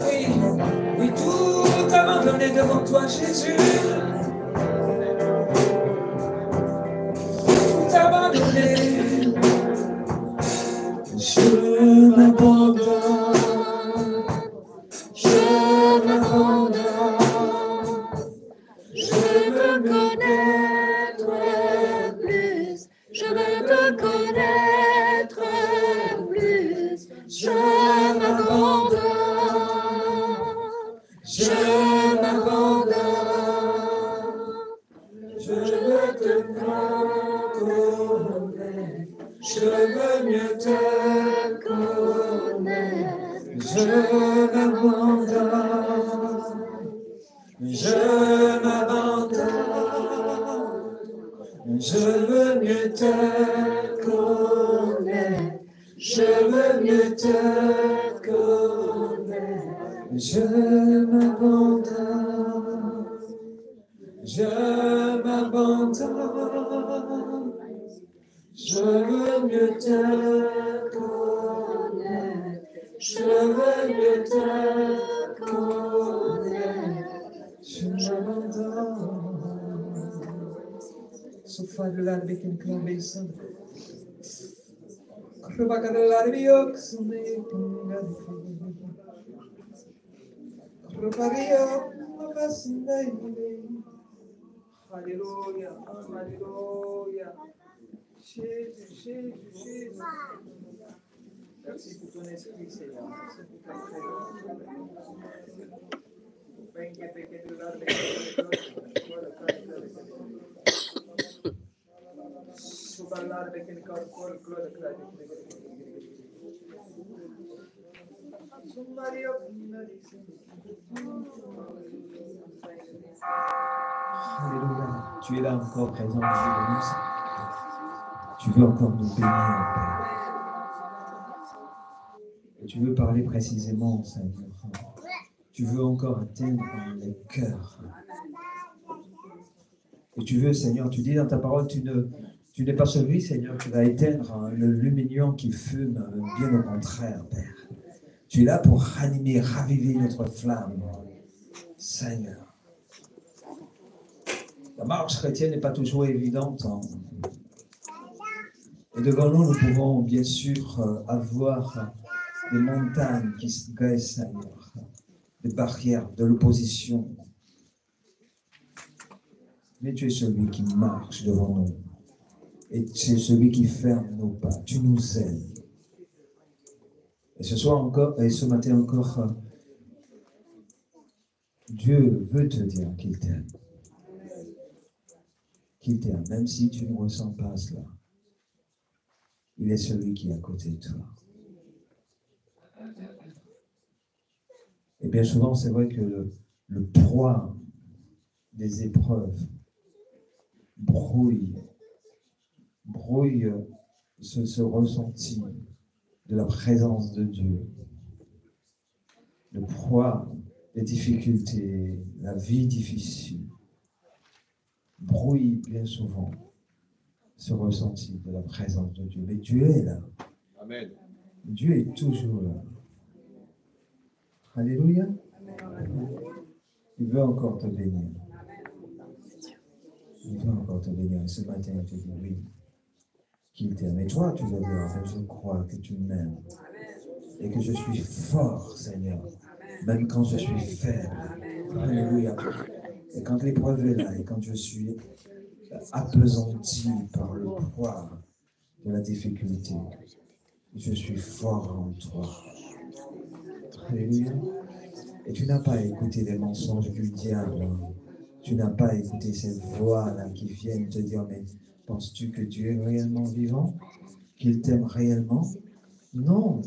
Oui, oui, tout abandonné devant toi, Jésus. Tout abandonné. Je m'abandonne. Je m'abandonne. Je veux connaître plus. Je veux te connaître plus. Je m'abandonne. Je m'abandonne. Je veux te connaître. Je veux mieux te connaître. Je m'abandonne. Je m'abandonne. Je veux mieux te connaître. Je veux mieux te connaître. Je m'abandonne. Je m'abandonne. Je veux mieux te connaître. Je veux mieux te connaître. Je m'abandonne. Sofar l'arbe che inclambessa. Crobaca dell'arbe oxune pungafi. Crobaria mavasindai. Alléluia, alléluia. Jésus, Jésus, Jésus. Merci pour ton esprit, Seigneur. Merci pour ta présence. Alléluia. Tu es là encore présent au milieu de nous. Tu veux encore nous bénir, Père. Et tu veux parler précisément, Seigneur. Tu veux encore atteindre les cœurs. Et tu veux, Seigneur, tu dis dans ta parole, tu n'es pas celui, Seigneur, qui va éteindre le lumignon qui fume, bien au contraire, Père. Tu es là pour ranimer, raviver notre flamme, Seigneur. La marche chrétienne n'est pas toujours évidente. Et devant nous, nous pouvons bien sûr avoir des montagnes qui se dressent, Seigneur, des barrières, de l'opposition. Mais tu es celui qui marche devant nous. Et tu es celui qui ferme nos pas. Tu nous aides. Et ce soir encore, et ce matin encore, Dieu veut te dire qu'il t'aime. Qu'il t'aime, même si tu ne ressens pas cela. Il est celui qui est à côté de toi. Et bien souvent, c'est vrai que le poids des épreuves brouille ce ressenti de la présence de Dieu. Le poids des difficultés, la vie difficile, brouille bien souvent ce ressenti de la présence de Dieu. Mais Dieu est là. Amen. Dieu est toujours là. Alléluia. Il veut encore te bénir. Il veut encore te bénir. Et ce matin, il te dit oui, qu'il t'aime. Et toi, tu vas dire, en fait, je crois que tu m'aimes. Et que je suis fort, Seigneur. Même quand je suis faible. Alléluia. Et quand l'épreuve est là, et quand je suis appesanti par le poids de la difficulté, je suis fort en toi. Alléluia. Et tu n'as pas écouté les mensonges du diable. Tu n'as pas écouté ces voix-là qui viennent te dire, mais penses-tu que Dieu est réellement vivant? Qu'il t'aime réellement? Non.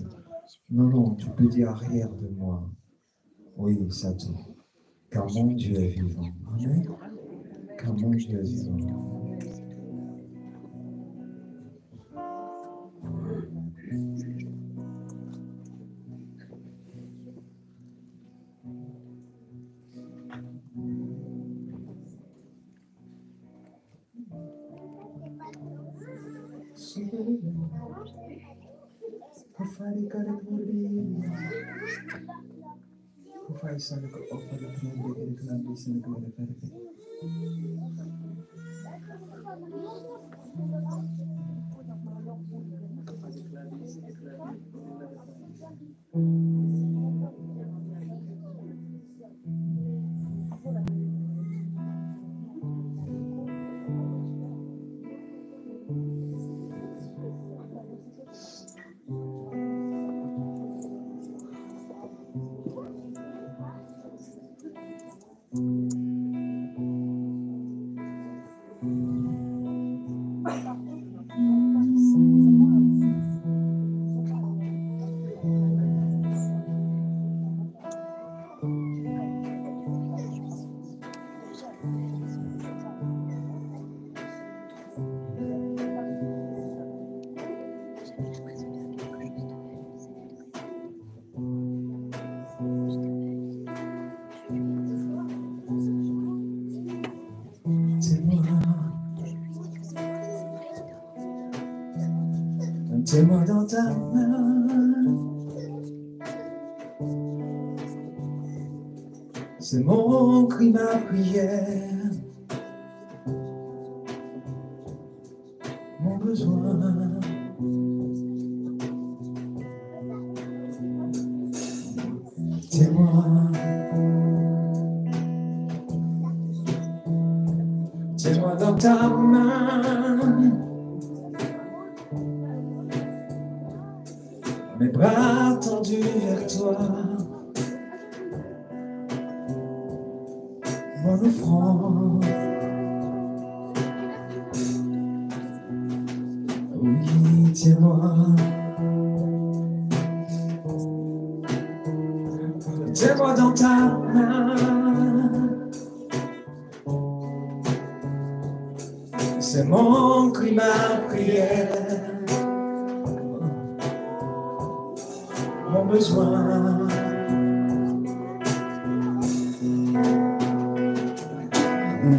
Non, non, tu peux dire arrière de moi. Oui, Satan. Car mon Dieu est vivant. Amen. Car mon Dieu est vivant. Christ and the offer the glory and the grace and the glory of the Tiens-moi dans ta main, c'est mon cri, ma prière, mon besoin. Tiens-moi, tiens-moi dans ta main. Mes bras tendus vers toi, mon offrande. Oui, tiens-moi, tiens-moi dans ta main. C'est mon cri, ma prière. Mon besoin.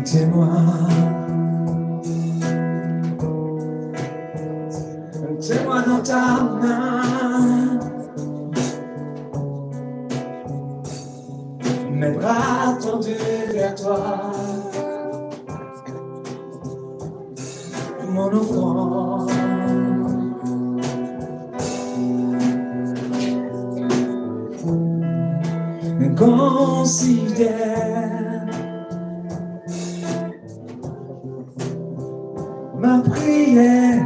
Tiens-moi, tiens-moi dans ta main. Mes bras tendus vers toi, mon offrande. Considère ma prière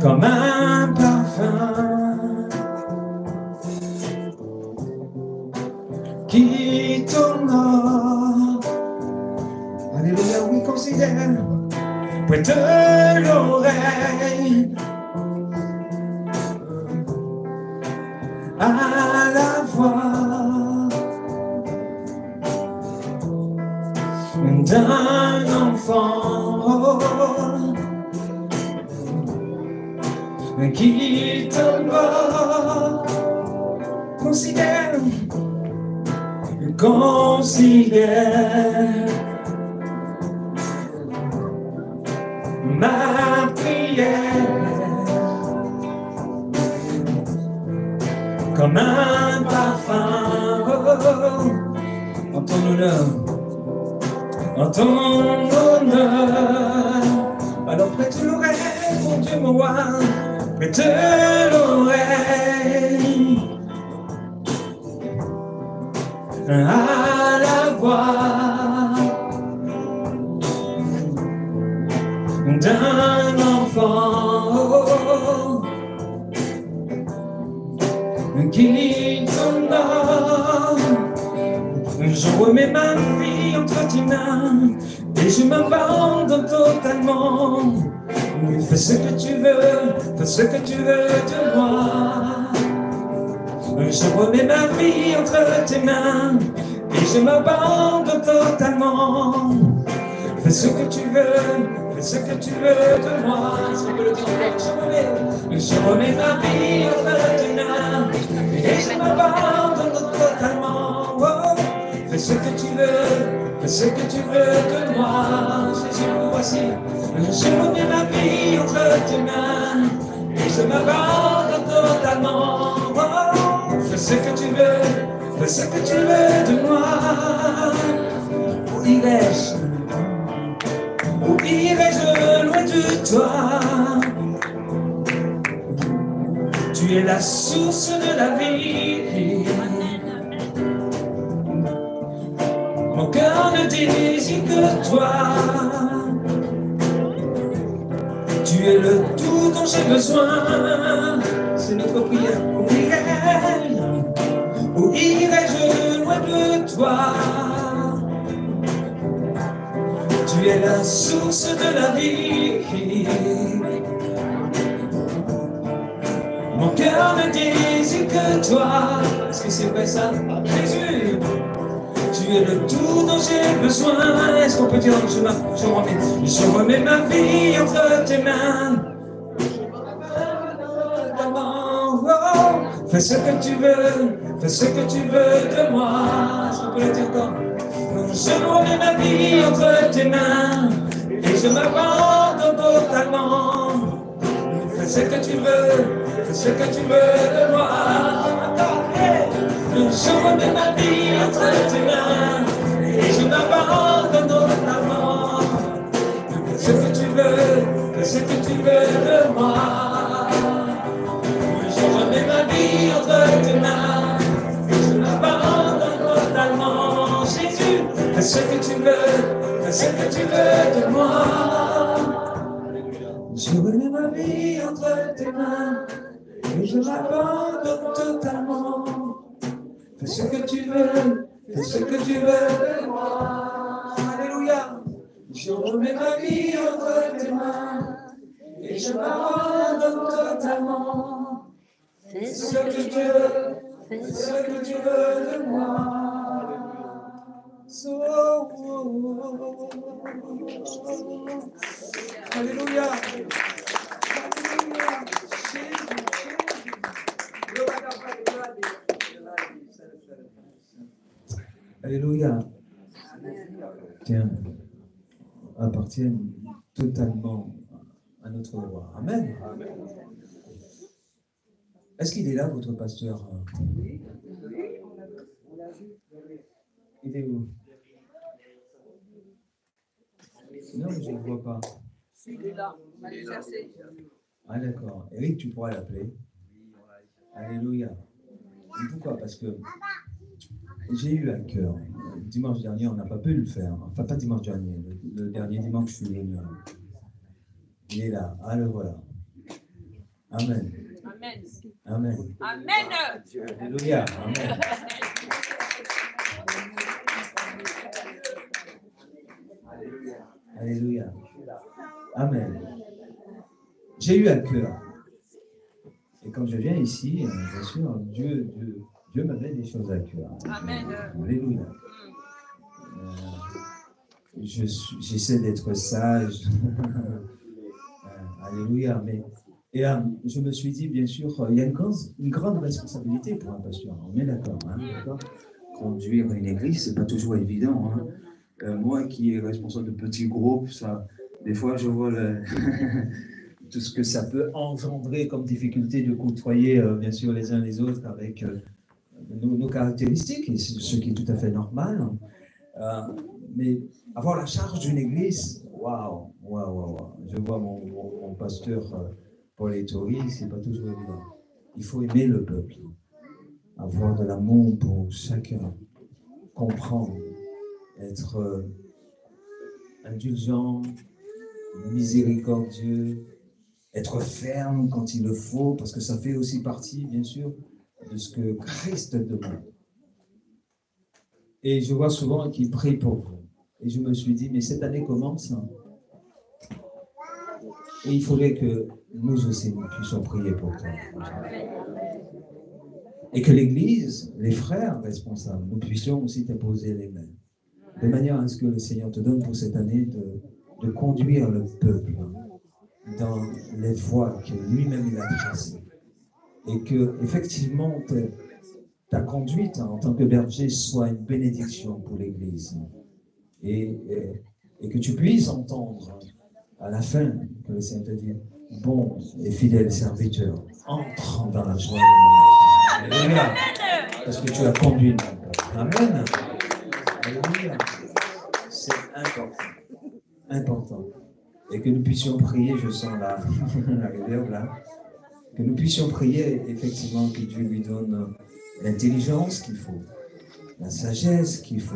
comme un parfum qui t'honore. Alléluia, oui, considère près de l'oreille. À la voix d'un enfant qui t'honore. Considère, considère ma prière comme un parfum, en ton honneur, en ton honneur. Alors prête l'oreille, mon Dieu, mon roi, prête l'oreille à la voix d'un enfant qui t'honore. Je remets ma vie entre tes mains et je m'abandonne totalement. Fais ce que tu veux, fais ce que tu veux de moi. Je remets ma vie entre tes mains et je m'abandonne totalement. Fais ce que tu veux, fais ce que tu veux de moi. Je remets ma vie entre tes mains et je m'abandonne totalement. Oh, fais ce que tu veux, fais ce que tu veux de moi. Jésus, voici. Je remets ma vie entre tes mains et je m'abandonne totalement. Oh, ce que tu veux, fais ce que tu veux de moi. Où irais-je loin de toi? Tu es la source de la vie. Mon cœur ne désire que toi. Tu es le tout dont j'ai besoin. C'est notre prière. Où irais-je loin de toi? Tu es la source de la vie. Mon cœur ne désire que toi. Est-ce que c'est vrai ça? Jésus, tu es le tout dont j'ai besoin. Est-ce qu'on peut dire je remets ma vie entre tes mains. Fais ce que tu veux, fais ce que tu veux de moi. Est-ce qu'on peut le dire encore? Je remets ma vie entre tes mains et je m'abandonne totalement. Fais ce que tu veux, fais ce que tu veux de moi. Je remets ma vie entre tes mains et je m'abandonne totalement. Fais ce que tu veux, fais ce que tu veux de moi. Je remets ma vie entre tes mains et je m'abandonne totalement. Jésus, fais ce que tu veux, fais ce que tu veux de moi. Je remets ma vie entre tes mains et je m'abandonne totalement. Fais ce que tu veux, fais ce que tu veux de moi. Alléluia. Je remets ma vie entre tes mains et je m'abandonne totalement. Fais ce que tu veux, fais ce que tu veux de moi. Alléluia. Alléluia. Tiens, appartiennent totalement à notre roi. Amen. Est-ce qu'il est là, votre pasteur? Il est où? Non, je ne le vois pas. Il est là, on va le chercher. Ah d'accord. Eric, tu pourras l'appeler. Alléluia. Et pourquoi? Parce que j'ai eu à cœur. Dimanche dernier, on n'a pas pu le faire. Enfin, pas dimanche dernier. Le dernier dimanche, je suis venu. Il est là. Ah, le voilà. Amen. Amen. Amen. Amen. Alléluia. Amen. Alléluia. Amen. J'ai eu à cœur. Et quand je viens ici, bien sûr, Dieu me met des choses à cœur. Amen. Alléluia. J'essaie d'être sage. Alléluia. Et je me suis dit, bien sûr, il y a une grande responsabilité pour un pasteur. On est d'accord, hein, d'accord? Conduire une église, c'est pas toujours évident. Hein. Moi qui est responsable de petits groupes, ça, des fois, je vois tout ce que ça peut engendrer comme difficulté de côtoyer, bien sûr, les uns les autres avec nos caractéristiques, et ce qui est tout à fait normal. Mais avoir la charge d'une église, waouh. Je vois mon pasteur Paul Ettori, c'est pas toujours évident. Il faut aimer le peuple, avoir de l'amour pour chacun, comprendre, être indulgent, miséricordieux, être ferme quand il le faut, parce que ça fait aussi partie, bien sûr, de ce que Christ demande. Et je vois souvent qu'il prie pour vous. Et je me suis dit, mais cette année commence, et il faudrait que nous aussi, nous puissions prier pour toi. Et que l'Église, les frères responsables, nous puissions aussi te poser les mains. De manière à ce que le Seigneur te donne pour cette année de conduire le peuple dans les voies que lui-même il a tracées. Et que, effectivement, ta conduite en tant que berger soit une bénédiction pour l'Église. Et que tu puisses entendre à la fin que le Seigneur te dit, bon et fidèle serviteur, entrant dans la joie de mon maître. Alléluia. parce que tu as conduit mon peuple. Amen. Alléluia. C'est important. Important. Et que nous puissions prier, je sens la réverbe là, que nous puissions prier effectivement que Dieu lui donne l'intelligence qu'il faut, la sagesse qu'il faut,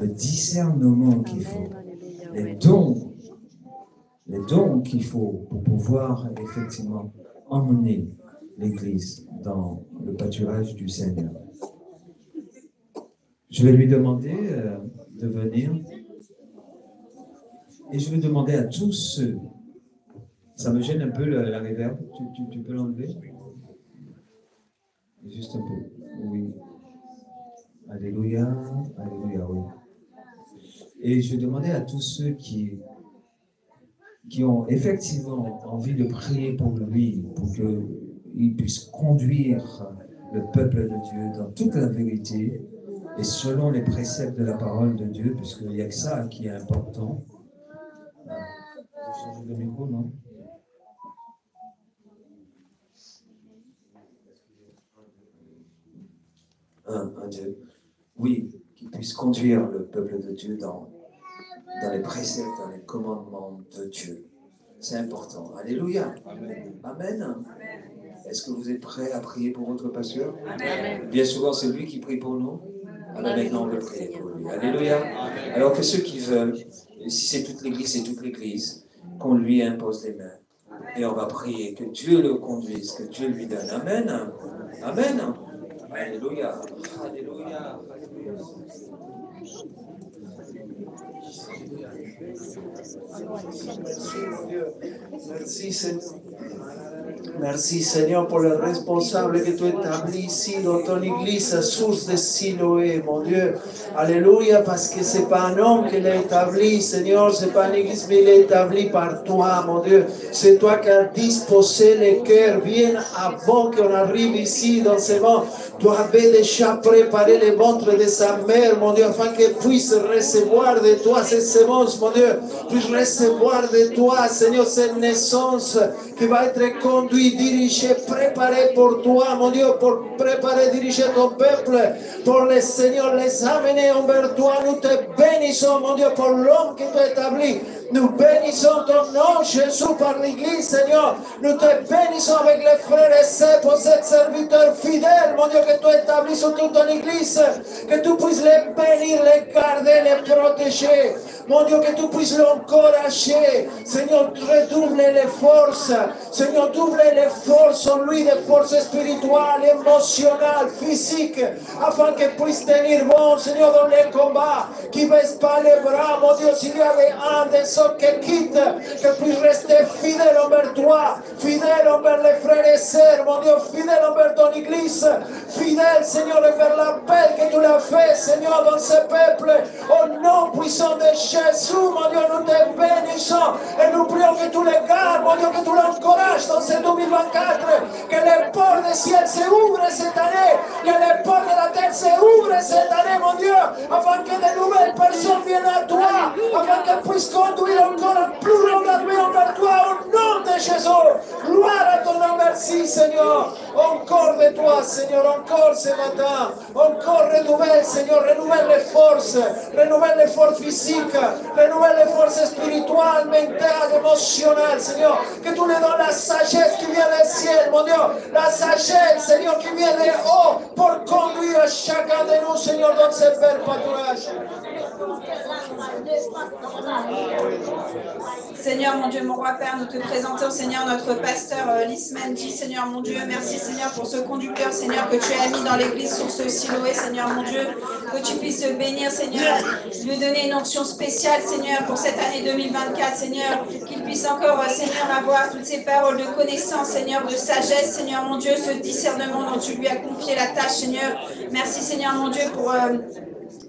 le discernement qu'il faut, les dons qu'il faut pour pouvoir effectivement emmener l'Église dans le pâturage du Seigneur. Je vais lui demander de venir et je vais demander à tous ceux, ça me gêne un peu la réverbe, tu peux l'enlever? Juste un peu, oui. Alléluia, alléluia, oui. Et je demandais à tous ceux qui ont effectivement envie de prier pour lui, pour qu'il puisse conduire le peuple de Dieu dans toute la vérité et selon les préceptes de la parole de Dieu, puisqu'il n'y a que ça qui est important. Je change de micro, non? Un, deux. Oui, qu'il puisse conduire le peuple de Dieu dans les préceptes, dans les commandements de Dieu. C'est important. Alléluia. Amen. Amen. Est-ce que vous êtes prêts à prier pour votre pasteur? Amen. Bien souvent, c'est lui qui prie pour nous. Alors maintenant, on veut prier pour lui. Alléluia. Alors que ceux qui veulent, si c'est toute l'Église, qu'on lui impose les mains. Et on va prier que Dieu le conduise, que Dieu lui donne. Amen. Amen. Alléluia. Alléluia. Merci Seigneur. Merci Seigneur pour le responsable que tu établis ici dans ton église, source de Siloé, mon Dieu. Alléluia, parce que ce n'est pas un homme qui l'a établi, Seigneur, ce n'est pas une église, mais il est établi par toi, mon Dieu. C'est toi qui as disposé les cœurs bien avant qu'on arrive ici dans ce monde. Tu avais déjà préparé le ventre de sa mère, mon Dieu, afin qu'elle puisse recevoir de toi cette sémence, mon Dieu, puisse recevoir de toi, Seigneur, cette naissance qui va être conduite, dirigée, préparée pour toi, mon Dieu, pour préparer, diriger ton peuple, pour le Seigneur, les amener envers toi. Nous te bénissons, mon Dieu, pour l'homme que tu as établi. Nous bénissons ton nom, Jésus, par l'Église, Seigneur. Nous te bénissons avec les frères et sœurs pour ces serviteurs fidèles, mon Dieu, que tu as établi sur toute ton Église. Que tu puisses les bénir, les garder, les protéger. Mon Dieu, que tu puisses l'encourager. Seigneur, redouble les forces. Seigneur, double les forces en lui, des forces spirituelles, émotionnelles, physiques, afin qu'il puisse tenir bon, Seigneur, dans les combats, qu'il ne baisse pas les bras. Mon Dieu, s'il y avait un des autres qui quitte, qu'il puisse rester fidèle envers toi, fidèle envers les frères et sœurs, mon Dieu, fidèle envers ton Église, fidèle, Seigneur, envers l'appel que tu l'as fait, Seigneur, dans ce peuple. Au nom puissant de Jésus, mon Dieu, nous te bénissons et nous prions que tu les gardes, mon Dieu, que tu l'encourages dans ce 2024, que les portes du ciel s'ouvrent cette année, que les portes de la terre s'ouvrent cette année, mon Dieu, afin que de nouvelles personnes viennent à toi, afin qu'elles puissent conduire encore plus longuement envers toi, au nom de Jésus. Gloire à ton nom, merci Seigneur. Encore de toi, Seigneur, encore ce matin, encore renouvelle, Seigneur, renouvelle les forces physiques, renouvelle les forces spirituelles, mentales, émotionnelles, Seigneur, que tu les donnes la sagesse qui vient du ciel, mon Dieu, la sagesse, Seigneur, qui vient de haut pour conduire chacun de nous, Seigneur, dans ce bel pâturage. Seigneur, mon Dieu, mon roi Père, nous te présentons, Seigneur, notre pasteur Lismendi, Seigneur, mon Dieu, merci, Seigneur, pour ce conducteur, Seigneur, que tu as mis dans l'église sur ce Siloé, Seigneur, mon Dieu, que tu puisses le bénir, Seigneur, lui donner une onction spéciale, Seigneur, pour cette année 2024, Seigneur, qu'il puisse encore, Seigneur, avoir toutes ces paroles de connaissance, Seigneur, de sagesse, Seigneur, mon Dieu, ce discernement dont tu lui as confié la tâche, Seigneur. Merci, Seigneur, mon Dieu, pour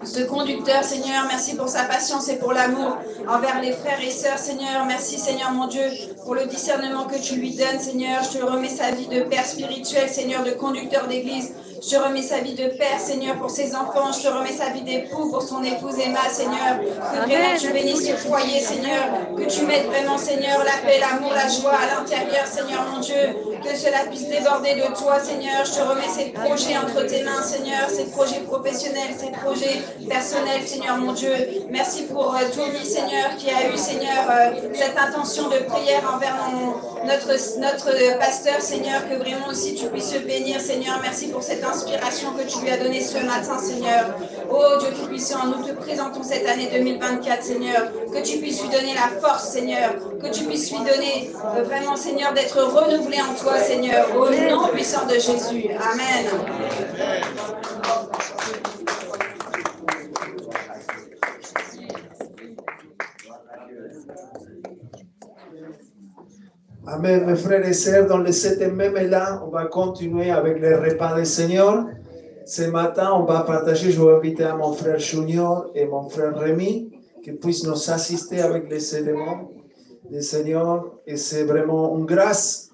ce conducteur, Seigneur, merci pour sa patience et pour l'amour envers les frères et sœurs, Seigneur. Merci, Seigneur, mon Dieu, pour le discernement que tu lui donnes, Seigneur. Je te remets sa vie de père spirituel, Seigneur, de conducteur d'église. Je te remets sa vie de père, Seigneur, pour ses enfants. Je te remets sa vie d'époux pour son épouse Emma, Seigneur. Que vraiment tu bénisses ce foyer, Seigneur. Que tu mettes vraiment, Seigneur, la paix, l'amour, la joie à l'intérieur, Seigneur, mon Dieu. que cela puisse déborder de toi, Seigneur. Je te remets ces projets entre tes mains, Seigneur, ces projets professionnels, ces projets personnels, Seigneur mon Dieu. Merci pour Tony, Seigneur, qui a eu, Seigneur, cette intention de prière envers notre pasteur, Seigneur, que vraiment aussi tu puisses le bénir, Seigneur. Merci pour cette inspiration que tu lui as donnée ce matin, Seigneur. Oh Dieu Tout-Puissant, nous te présentons cette année 2024, Seigneur. Que tu puisses lui donner la force, Seigneur. Que tu puisses lui donner vraiment, Seigneur, d'être renouvelé en toi, Seigneur. Au nom puissant de Jésus. Amen. Amen, mes frères et sœurs, dans le 7e même élan, on va continuer avec le repas du Seigneur. Ce matin, on va partager, je vais inviter à mon frère Junior et mon frère Rémi qui puissent nous assister avec les éléments du Seigneur. Et c'est vraiment une grâce.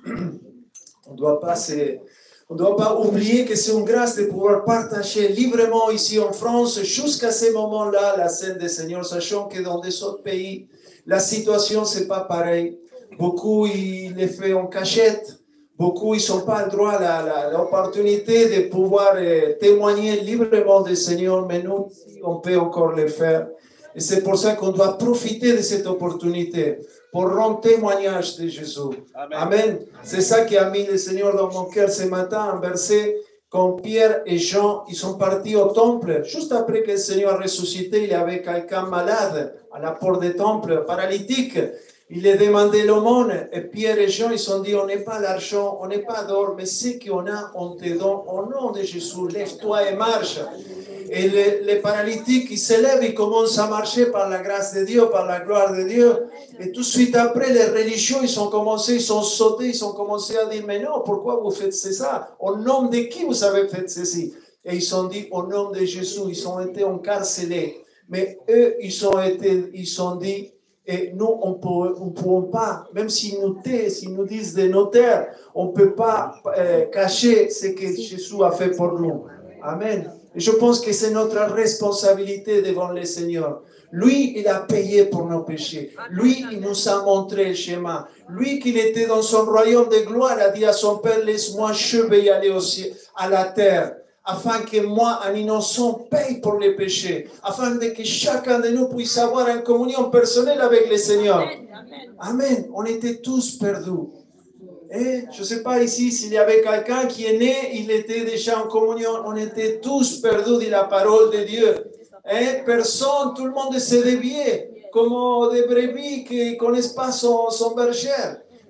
On ne doit pas oublier que c'est une grâce de pouvoir partager librement ici en France, jusqu'à ce moment-là, la scène du Seigneur, sachant que dans des autres pays, la situation, c'est pas pareil. Beaucoup, ils les font en cachette. Beaucoup, ils n'ont pas le droit à l'opportunité de pouvoir témoigner librement du Seigneur, mais nous, on peut encore le faire. Et c'est pour ça qu'on doit profiter de cette opportunité pour rendre témoignage de Jésus. Amen. Amen. C'est ça qui a mis le Seigneur dans mon cœur ce matin, un verset quand Pierre et Jean, ils sont partis au temple. Juste après que le Seigneur a ressuscité, il y avait quelqu'un malade à la porte du temple, paralytique. Il a demandé l'aumône et Pierre et Jean, ils ont dit, on n'est pas l'argent, on n'est pas d'or, mais ce qu'on a, on te donne au nom de Jésus. Lève-toi et marche. Et les paralytiques, ils se lèvent, ils commencent à marcher par la grâce de Dieu, par la gloire de Dieu. Et tout de suite après, les religieux, ils ont sauté, ils ont commencé à dire, mais non, pourquoi vous faites ça? Au nom de qui vous avez fait ceci? Et ils ont dit, au nom de Jésus, ils ont été encarcelés. Mais eux, ils ont dit, et nous, on ne peut pas, même s'ils nous taisent, s'ils nous disent des notaires, on ne peut pas cacher ce que Jésus a fait pour nous. Amen. Et je pense que c'est notre responsabilité devant le Seigneur. Lui, il a payé pour nos péchés. Lui, il nous a montré le chemin. Lui, qu'il était dans son royaume de gloire, a dit à son Père, laisse-moi, je vais aller aussi à la terre, afin que moi, un innocent, paye pour les péchés, afin que chacun de nous puisse avoir une communion personnelle avec le Seigneur. Amen. On était tous perdus. Et je ne sais pas ici s'il y avait quelqu'un qui est né, il était déjà en communion. On était tous perdus de la parole de Dieu. Et personne, tout le monde s'est dévié, comme des brebis qui ne connaissent pas son berger.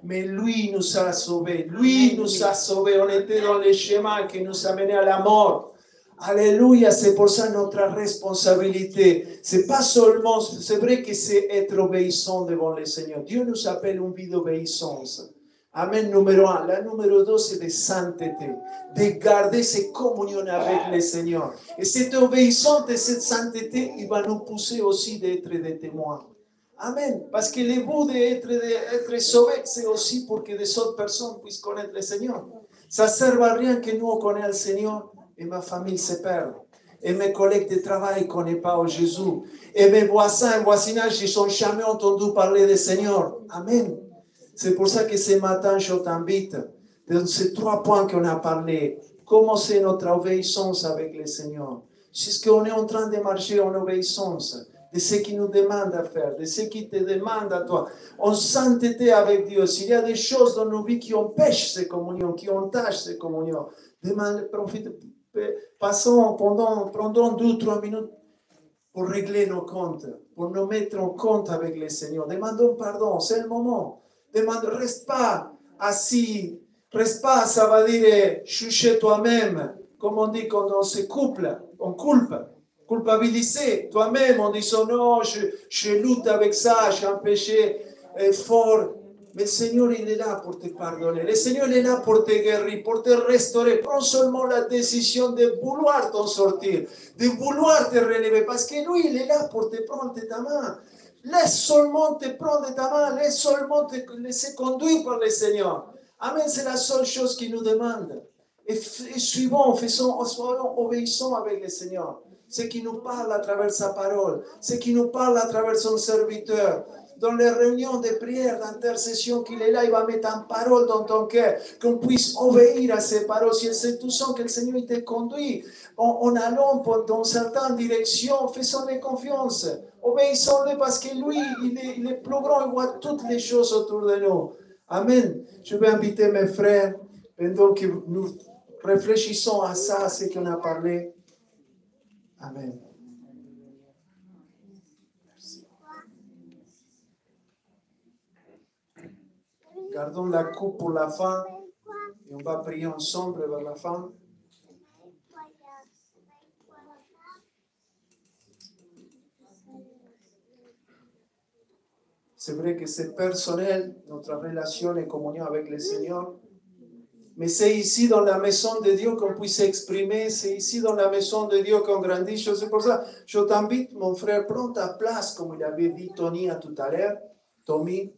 Mais lui nous a sauvés. Lui nous a sauvés. On était dans le chemin qui nous a menés à la mort. Alléluia, c'est pour ça notre responsabilité. C'est pas seulement, c'est vrai que c'est être obéissant devant le Seigneur. Dieu nous appelle une vie d'obéissance. Amen, numéro 1. La numéro 2, c'est de sainteté, de garder ces communions avec le Seigneur. Et cette obéissance et cette sainteté, il va nous pousser aussi d'être des témoins. Amen. Parce que le but d'être sauvé, c'est aussi pour que des autres personnes puissent connaître le Seigneur. Ça ne sert à rien que nous, on connaisse le Seigneur et ma famille se perd. Et mes collègues de travail ne connaissent pas Jésus. Et mes voisins et voisinage, ils n'ont jamais entendu parler du Seigneur. Amen. C'est pour ça que ce matin, je t'invite, dans ces 3 points qu'on a parlé, comment c'est notre obéissance avec le Seigneur. C'est ce qu'on est en train de marcher en obéissance, de ce qu'il nous demande à faire, de ce qu'il te demande à toi. En sainteté avec Dieu, s'il y a des choses dans nos vies qui empêchent ces communions, qui entachent ces communions, prenons 2 ou 3 minutes pour régler nos comptes, pour nous mettre en compte avec le Seigneur. Demandons pardon, c'est le moment. Reste pas assis, reste pas, ça va dire, chucher toi-même, comme on dit quand on se couple, on culpabiliser toi-même en disant non, je lutte avec ça, j'ai un péché fort. Mais le Seigneur, il est là pour te pardonner. Le Seigneur, il est là pour te guérir, pour te restaurer. Prends seulement la décision de vouloir t'en sortir, de vouloir te relever, parce que lui, il est là pour te prendre de ta main. Laisse seulement te prendre de ta main, laisse seulement te laisser conduire par le Seigneur. Amen, c'est la seule chose qu'il nous demande. Et suivons, soyons obéissants avec le Seigneur. Ce qui nous parle à travers sa parole, ce qui nous parle à travers son serviteur. dans les réunions de prière, d'intercession, qu'il est là, il va mettre en parole dans ton cœur, qu'on puisse obéir à ses paroles. Si tu sens que le Seigneur il te conduit en allant dans certaines directions, faisons-lui confiance. Obéissons-le parce que lui, il est plus grand, il voit toutes les choses autour de nous. Amen. Je vais inviter mes frères, pendant que nous réfléchissons à ça, à ce qu'on a parlé. Amen. Merci. Gardons la coupe pour la fin et on va prier ensemble vers la fin. C'est vrai que c'est personnel, notre relation et communion avec le Seigneur. Mais c'est ici dans la maison de Dieu qu'on puisse s'exprimer. C'est ici dans la maison de Dieu qu'on grandit. C'est pour ça, je t'invite, mon frère, prends ta place, comme il avait dit Tony tout à l'heure. Tommy,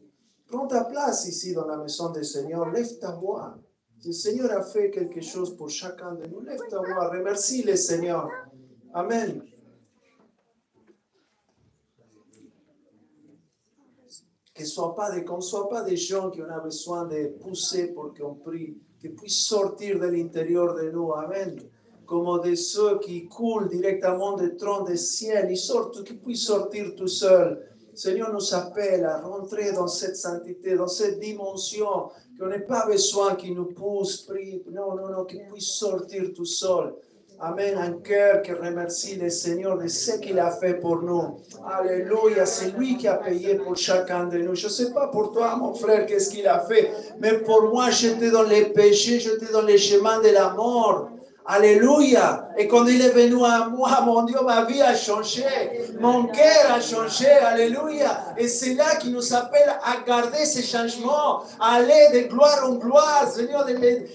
prends ta place ici dans la maison du Seigneur. Lève ta voix. Le Seigneur a fait quelque chose pour chacun de nous. Lève ta voix. Remercie le Seigneur. Amen. Qu'on ne soit pas des gens qui ont besoin de pousser pour qu'on prie, qui puissent sortir de l'intérieur de nous. Amen. Comme de ceux qui coulent directement du trône du ciel, ils sortent, qui puissent sortir tout seuls. Le Seigneur nous appelle à rentrer dans cette sainteté, dans cette dimension, qu'on n'ait pas besoin qu'il nous pousse, prie. Non, qu'il puisse sortir tout seul. Amen, un cœur qui remercie le Seigneur de ce qu'il a fait pour nous. Alléluia, c'est lui qui a payé pour chacun de nous. Je ne sais pas pour toi, mon frère, qu'est-ce qu'il a fait, mais pour moi, j'étais dans les péchés, j'étais dans les chemins de la mort. Alléluia. Et quand il est venu à moi, mon Dieu, ma vie a changé. Mon cœur a changé. Alléluia. Et c'est là qu'il nous appelle à garder ces changements, à aller de gloire en gloire. Seigneur,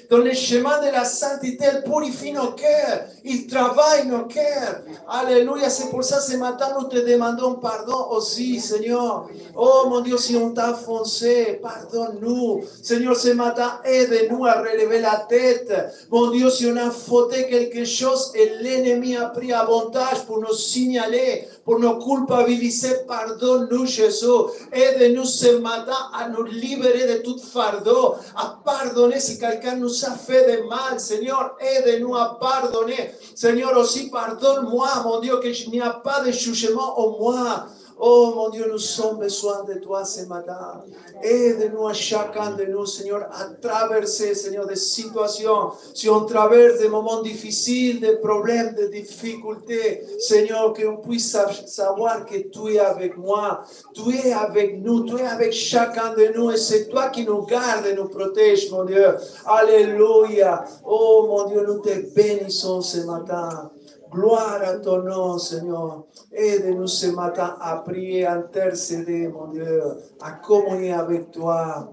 dans les chemins de la sainteté, il purifie nos cœurs. Il travaille nos cœurs. Alléluia. C'est pour ça, ce matin, nous te demandons pardon aussi, Seigneur. Oh, mon Dieu, si on t'a offensé, pardonne-nous. Seigneur, ce matin, aide-nous à relever la tête. Mon Dieu, si on a fauté quelque chose et l'ennemi a pris avantage pour nous signaler, pour nous culpabiliser, pardonne-nous, Jésus. Aide-nous ce matin à nous libérer de tout fardeau, à pardonner si quelqu'un nous a fait de mal. Seigneur, aide-nous à pardonner. Seigneur, aussi pardonne-moi, mon Dieu, qu'il n'y a pas de jugement en moi. Oh mon Dieu, nous avons besoin de toi ce matin. Aide-nous à chacun de nous, Seigneur, à traverser, Seigneur, des situations. Si on traverse des moments difficiles, des problèmes, des difficultés, Seigneur, qu'on puisse savoir que tu es avec moi, tu es avec nous, tu es avec chacun de nous et c'est toi qui nous gardes et nous protèges, mon Dieu. Alléluia. Oh mon Dieu, nous te bénissons ce matin. Gloire à ton nom, Seigneur. Aide-nous ce matin à prier, à intercéder, mon Dieu, à communier avec toi.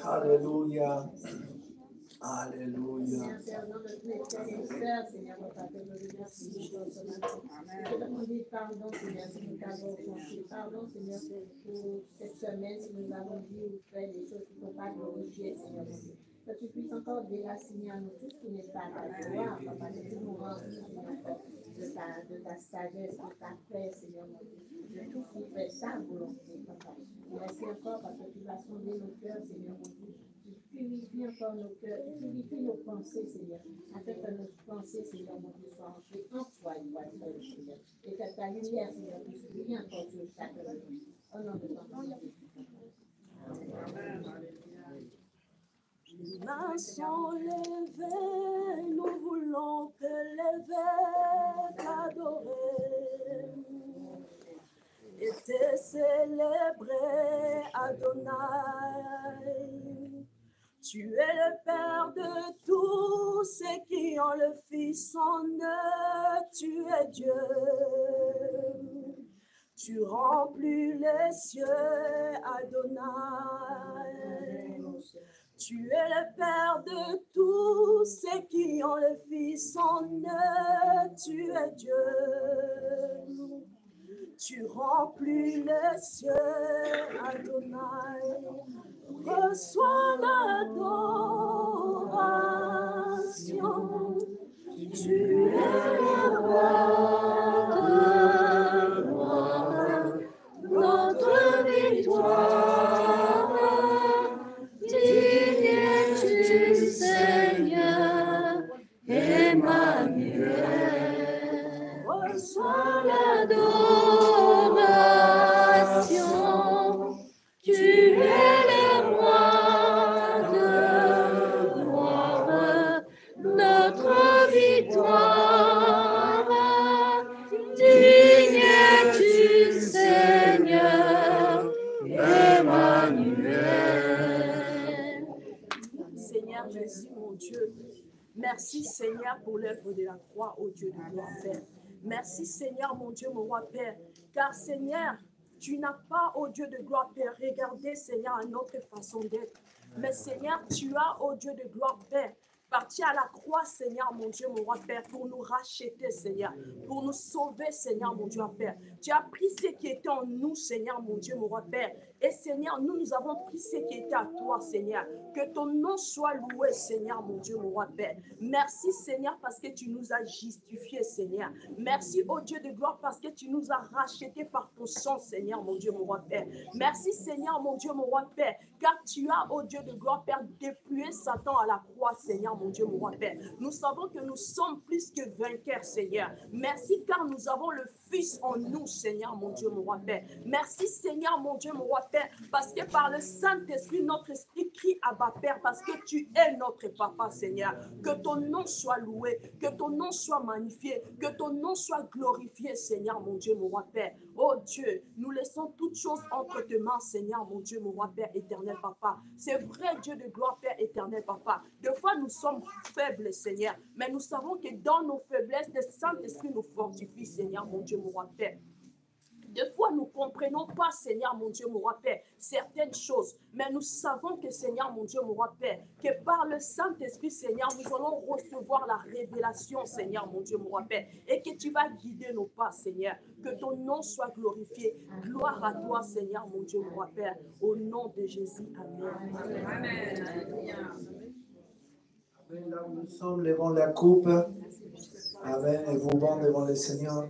Alléluia. Alléluia. Pardon, Seigneur, pour cette semaine, si nous avons dit ou fait des choses qui ne sont pas glorifiées, Seigneur. Que tu puisses encore déraciner à nous tout ce qui n'est pas à ta gloire, Papa, que tu nous remplis de ta sagesse, de ta paix, Seigneur, de tout ce qui fait ta volonté, Papa. Merci encore parce que tu vas sonder nos cœurs, Seigneur, mon Dieu. Tu purifies encore nos cœurs, tu purifies nos pensées, Seigneur, afin que nos pensées, Seigneur, mon Dieu, soient ancrées en toi, une Seigneur, et que ta lumière, Seigneur, puisse briller encore sur chacun de nous. Au nom de ton nom, Les mains sont levées, nous voulons te lever, t'adorer et te célébrer, Adonai. Tu es le Père de tous ceux qui ont le Fils en eux, tu es Dieu. Tu remplis les cieux, Adonai. Tu es le Père de tous ceux qui ont le Fils en eux, tu es Dieu. Tu remplis les cieux, Adonai. Reçois l'adoration. Tu es le roi de gloire, notre victoire. reçois l'adoration. Tu es le roi de gloire, notre victoire. Digne es-tu, Seigneur, Emmanuel. Seigneur Jésus, mon Dieu, merci Seigneur pour l'œuvre de la croix, ô Dieu de gloire, Père. Merci Seigneur, mon Dieu, mon roi Père, car Seigneur, tu n'as pas, ô Dieu de gloire, Père, regardé Seigneur à notre façon d'être. Mais Seigneur, tu as, ô Dieu de gloire, Père, parti à la croix, Seigneur, mon Dieu, mon roi Père, pour nous racheter, Seigneur, pour nous sauver, Seigneur, mon Dieu, Père. Tu as pris ce qui était en nous, Seigneur, mon Dieu, mon roi Père. Et Seigneur, nous avons pris ce qui était à toi, Seigneur. Que ton nom soit loué, Seigneur, mon Dieu, mon roi Père. Merci, Seigneur, parce que tu nous as justifiés, Seigneur. Merci, ô Dieu de gloire, parce que tu nous as rachetés par ton sang, Seigneur, mon Dieu, mon roi Père. Merci, Seigneur, mon Dieu, mon roi Père, car tu as, ô Dieu de gloire, Père, dépouillé Satan à la croix, Seigneur, mon Dieu, mon roi Père. Nous savons que nous sommes plus que vainqueurs, Seigneur. Merci, car nous avons le Fils en nous, Seigneur, mon Dieu, mon roi Père. Merci, Seigneur, mon Dieu, mon roi Père, parce que par le Saint-Esprit, notre esprit crie Abba, Père, parce que tu es notre Papa, Seigneur. Que ton nom soit loué, que ton nom soit magnifié, que ton nom soit glorifié, Seigneur, mon Dieu, mon roi Père. Oh Dieu, nous laissons toutes choses entre tes mains, Seigneur, mon Dieu, mon roi Père, éternel Papa. C'est vrai, Dieu de gloire, Père, éternel Papa. Des fois, nous sommes faibles, Seigneur, mais nous savons que dans nos faiblesses, le Saint-Esprit nous fortifie, Seigneur, mon Dieu, mon roi Père. Des fois, nous ne comprenons pas, Seigneur, mon Dieu, mon roi Père, certaines choses. Mais nous savons que, Seigneur, mon Dieu, mon roi Père, que par le Saint-Esprit, Seigneur, nous allons recevoir la révélation, Seigneur, mon Dieu, mon roi Père. Et que tu vas guider nos pas, Seigneur. Que ton nom soit glorifié. Gloire à toi, Seigneur, mon Dieu, mon roi Père. Au nom de Jésus. Amen. Amen. Là où nous sommes devant la coupe. Amen. Et vous bons devant le Seigneur.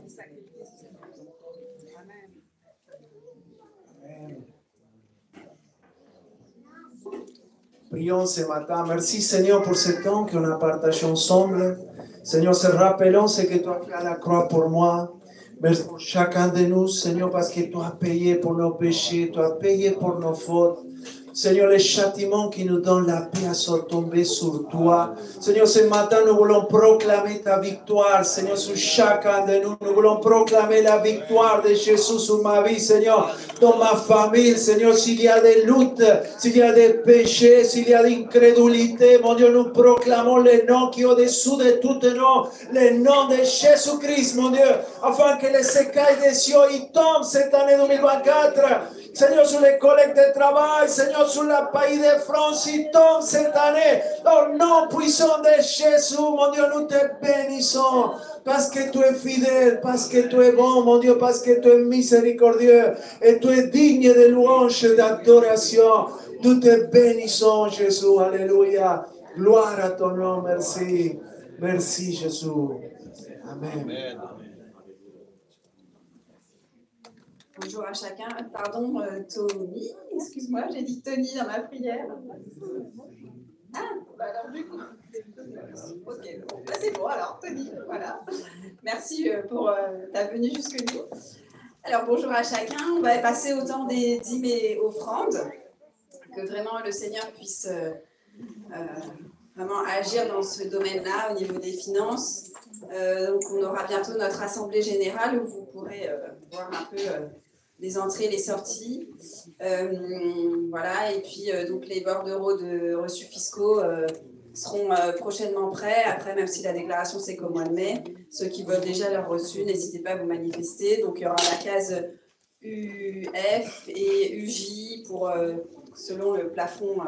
Prions ce matin. Merci Seigneur pour ce temps qu'on a partagé ensemble. Seigneur, se rappelons ce que tu as fait à la croix pour moi. Merci pour chacun de nous, Seigneur, parce que tu as payé pour nos péchés, tu as payé pour nos fautes. Seigneur, les châtiments qui nous donnent la paix sont tombés sur toi. Seigneur, ce matin, nous voulons proclamer ta victoire. Seigneur, sur chacun de nous, nous voulons proclamer la victoire de Jésus sur ma vie, Seigneur, dans ma famille. Seigneur, s'il y a des luttes, s'il y a des péchés, s'il y a d'incrédulité, mon Dieu, nous proclamons le nom qui est au-dessous de tout nom, le nom de Jésus-Christ, mon Dieu, afin que les écailles des cieux y tombent cette année 2024. Seigneur, sur les collègues de travail, Seigneur, sur la pays de France, il tombe cette année. Au nom puissant de Jésus, mon Dieu, nous te bénissons. Parce que tu es fidèle, parce que tu es bon, mon Dieu, parce que tu es miséricordieux. Et tu es digne de louange et d'adoration. Nous te bénissons, Jésus. Alléluia. Gloire à ton nom. Merci. Merci, Jésus. Amen. Amen. Bonjour à chacun. Pardon, Tony. Excuse-moi, j'ai dit Tony dans ma prière. Ah, bah alors du coup. Ok, bon, bah c'est bon alors, Tony. Voilà. Merci pour ta venue jusque-nous. Alors bonjour à chacun. On va passer au temps des dîmes et offrandes. Que vraiment le Seigneur puisse vraiment agir dans ce domaine-là au niveau des finances. Donc on aura bientôt notre assemblée générale où vous pourrez voir un peu les entrées, les sorties. Voilà, et puis donc les bordereaux de reçus fiscaux seront prochainement prêts. Après, même si la déclaration c'est qu'au mois de mai, ceux qui veulent déjà leur reçu, n'hésitez pas à vous manifester. Donc il y aura la case UF et UJ pour selon le plafond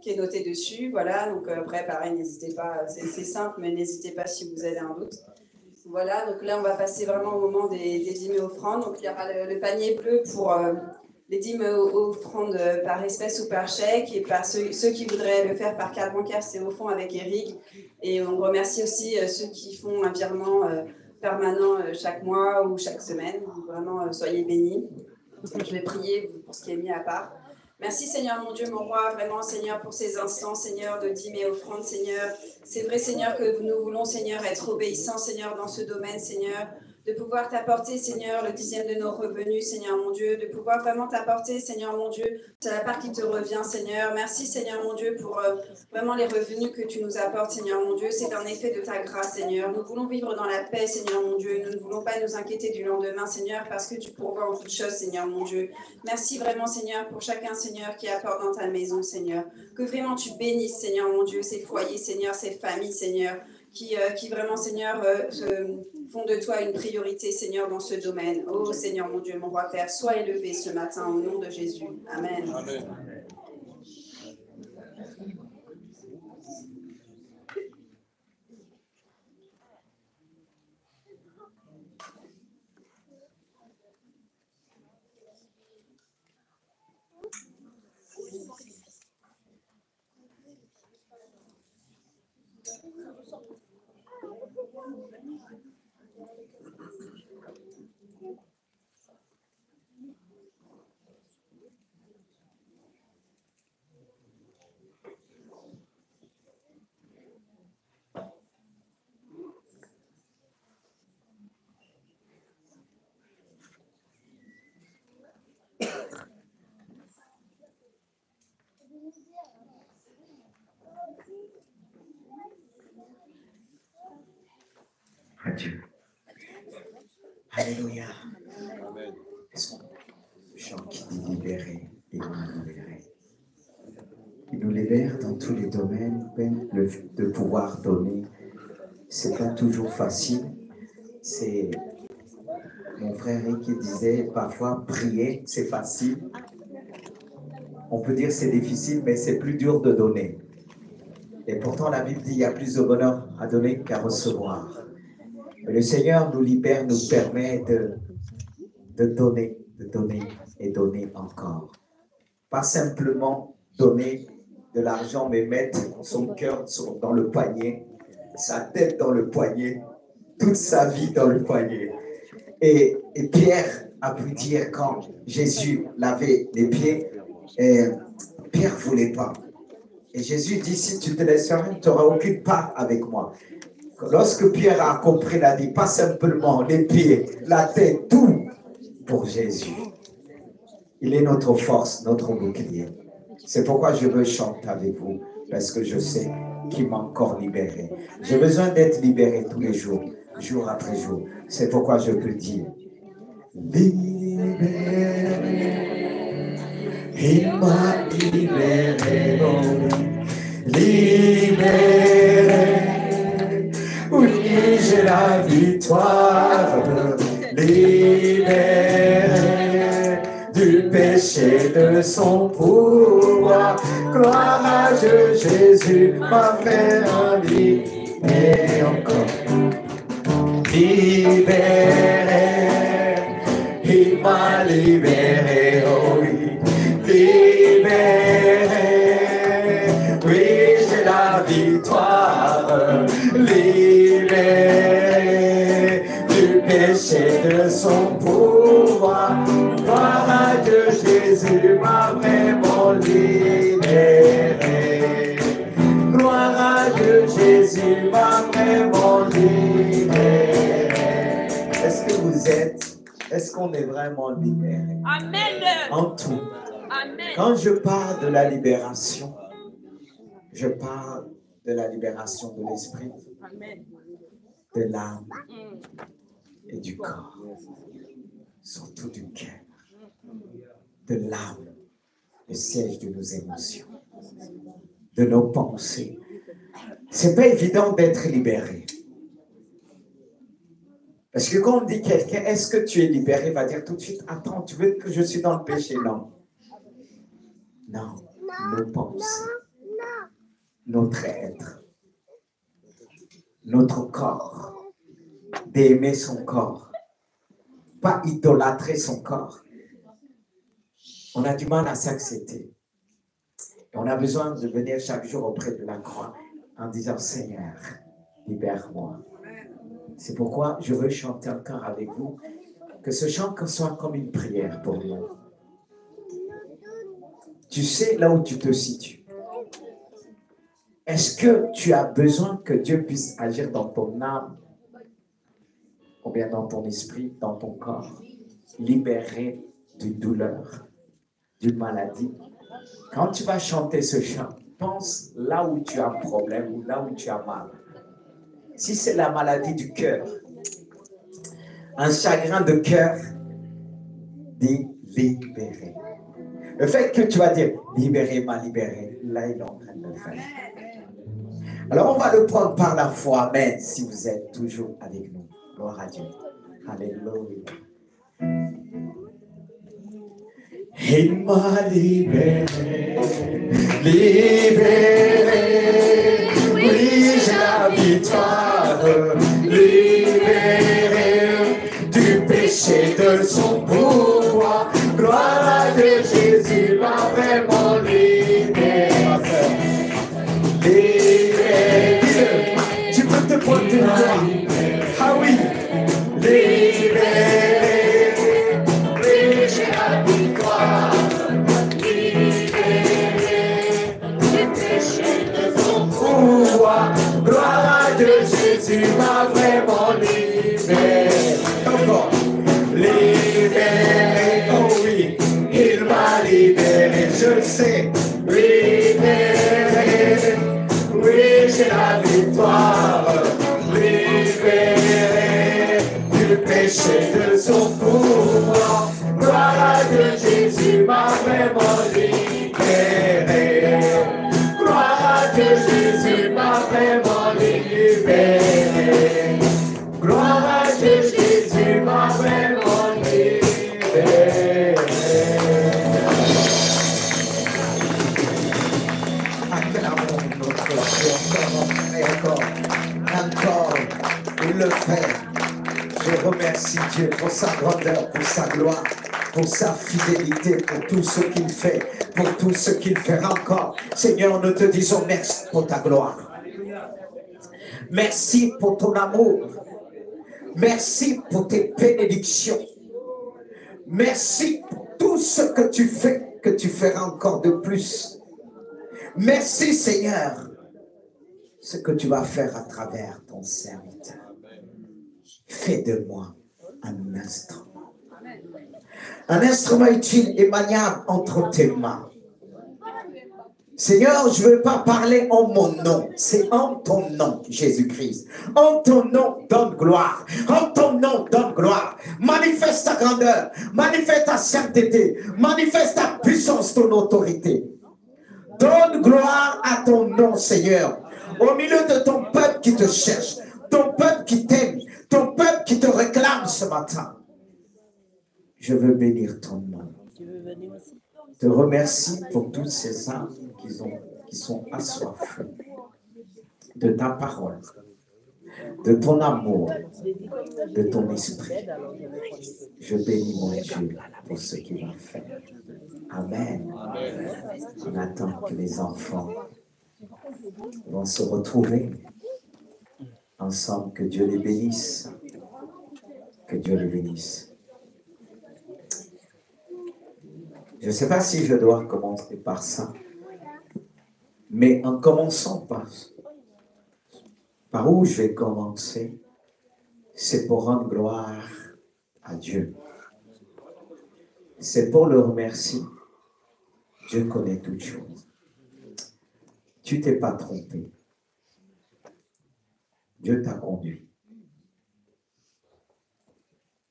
qui est noté dessus. Voilà, donc après pareil, n'hésitez pas, c'est simple, mais n'hésitez pas si vous avez un doute. Voilà, donc là on va passer vraiment au moment des dîmes et offrandes. Donc il y aura le panier bleu pour les dîmes et offrandes par espèce ou par chèque, et par ceux qui voudraient le faire par carte bancaire, c'est au fond avec Eric. Et on remercie aussi ceux qui font un virement permanent chaque mois ou chaque semaine. Donc, vraiment, soyez bénis. Je vais prier pour ce qui est mis à part. Merci Seigneur mon Dieu, mon roi, vraiment Seigneur pour ces instants, Seigneur, de dîmes et offrandes, Seigneur. C'est vrai Seigneur que nous voulons Seigneur être obéissants Seigneur dans ce domaine Seigneur. de pouvoir t'apporter, Seigneur, le 10e de nos revenus, Seigneur mon Dieu, de pouvoir vraiment t'apporter, Seigneur mon Dieu, c'est la part qui te revient, Seigneur. Merci, Seigneur mon Dieu, pour vraiment les revenus que tu nous apportes, Seigneur mon Dieu. C'est un effet de ta grâce, Seigneur. Nous voulons vivre dans la paix, Seigneur mon Dieu. Nous ne voulons pas nous inquiéter du lendemain, Seigneur, parce que tu pourvois en toutes choses, Seigneur mon Dieu. Merci vraiment, Seigneur, pour chacun, Seigneur, qui apporte dans ta maison, Seigneur. Que vraiment tu bénisses, Seigneur mon Dieu, ces foyers, Seigneur, ces familles, Seigneur, qui vraiment, Seigneur, font de toi une priorité, Seigneur, dans ce domaine. Oh, Seigneur mon Dieu, mon roi Père, sois élevé ce matin au nom de Jésus. Amen. Amen. Adieu. Alléluia. Amen. Le chant qui dit libéré, il nous libéré. Il nous libère dans tous les domaines, même de pouvoir donner. C'est pas toujours facile. C'est mon frère qui disait parfois prier, c'est facile. On peut dire c'est difficile, mais c'est plus dur de donner. Et pourtant, la Bible dit qu'il y a plus de bonheur à donner qu'à recevoir. Mais le Seigneur nous libère, nous permet de donner et donner encore. Pas simplement donner de l'argent, mais mettre son cœur dans le panier, sa tête dans le panier, toute sa vie dans le panier. Et Pierre a pu dire quand Jésus lavait les pieds, Pierre ne voulait pas. Et Jésus dit, si tu te laisses faire, tu n'auras aucune part avec moi. Lorsque Pierre a compris, il a dit, pas simplement les pieds, la tête, tout pour Jésus. Il est notre force, notre bouclier. C'est pourquoi je veux chanter avec vous, parce que je sais qu'il m'a encore libéré. J'ai besoin d'être libéré tous les jours, jour après jour. C'est pourquoi je peux dire, libéré, il m'a libéré, oh, libéré. Oui, j'ai la victoire, libéré du péché de son pouvoir. Gloire à Dieu, Jésus m'a fait un lit et encore libéré. Il m'a libéré, oh oui, libéré. Oui, j'ai la victoire, libéré du péché de son pouvoir. Gloire à Dieu, Jésus m'a vraiment libéré. Gloire à Dieu, Jésus m'a vraiment libéré. Est-ce qu'on est vraiment libéré? Amen. En tout. Amen. Quand je parle de la libération, je parle de la libération de l'esprit, de l'âme et du corps, surtout du cœur, de l'âme, le siège de nos émotions, de nos pensées. C'est pas évident d'être libéré. Parce que quand on dit quelqu'un, est-ce que tu es libéré, il va dire tout de suite, attends, tu veux que je suis dans le péché? Non. Non, nos pensées, notre être, notre corps, d'aimer son corps, pas idolâtrer son corps. On a du mal à s'accepter. On a besoin de venir chaque jour auprès de la croix en disant, Seigneur, libère-moi. C'est pourquoi je veux chanter encore avec vous, que ce chant soit comme une prière pour nous. Tu sais là où tu te situes. Est-ce que tu as besoin que Dieu puisse agir dans ton âme? ou bien dans ton esprit, dans ton corps, libéré d'une douleur, d'une maladie. Quand tu vas chanter ce chant, pense là où tu as un problème ou là où tu as mal. Si c'est la maladie du cœur, un chagrin de cœur, dis libéré. Le fait que tu vas dire libéré m'a libéré, là il est en train de le faire. Alors on va le prendre par la foi, amen, si vous êtes toujours avec nous. Gloire à Dieu. Alléluia. Il m'a libéré, libéré, oui j'ai la victoire, libéré du péché de son pouvoir, gloire à Dieu, Jésus m'a vraiment libéré. Libéré, dis-le, tu peux te pointer le doigt, ah oui, libéré. Gloire à Dieu, Jésus m'a vraiment libéré. Encore. Libéré, oh oui, il m'a libéré, je le sais. Libéré, oui, j'ai la victoire. Libéré du péché de son pouvoir. Gloire à Dieu, Jésus m'a vraiment libéré. Gloire à Dieu, Jésus m'a vraiment libéré. Gloire à Dieu, Jésus m'a vraiment libéré. Acclamons notre Dieu encore, il le fait. Je remercie Dieu pour sa grandeur, pour sa gloire, pour sa fidélité, pour tout ce qu'il fait, pour tout ce qu'il fera encore. Seigneur, nous te disons merci pour ta gloire. Merci pour ton amour. Merci pour tes bénédictions. Merci pour tout ce que tu fais, que tu feras encore de plus. Merci Seigneur, ce que tu vas faire à travers ton serviteur. Fais de moi un instrument. Un instrument utile et maniable entre tes mains. Seigneur, je ne veux pas parler en mon nom, c'est en ton nom, Jésus-Christ. En ton nom, donne gloire. En ton nom, donne gloire. Manifeste ta grandeur, manifeste ta sainteté, manifeste ta puissance, ton autorité. Donne gloire à ton nom, Seigneur, au milieu de ton peuple qui te cherche, ton peuple qui t'aime, ton peuple qui te réclame ce matin. Je veux bénir ton nom. Je te remercie pour toutes ces âmes qui sont assoiffées de ta parole, de ton amour, de ton esprit. Je bénis mon Dieu pour ce qu'il va faire. Amen. On attend que les enfants vont se retrouver ensemble. Que Dieu les bénisse. Que Dieu les bénisse. Je ne sais pas si je dois commencer par ça, mais en commençant par où je vais commencer, c'est pour rendre gloire à Dieu. C'est pour le remercier. Dieu connaît toutes choses. Tu ne t'es pas trompé. Dieu t'a conduit.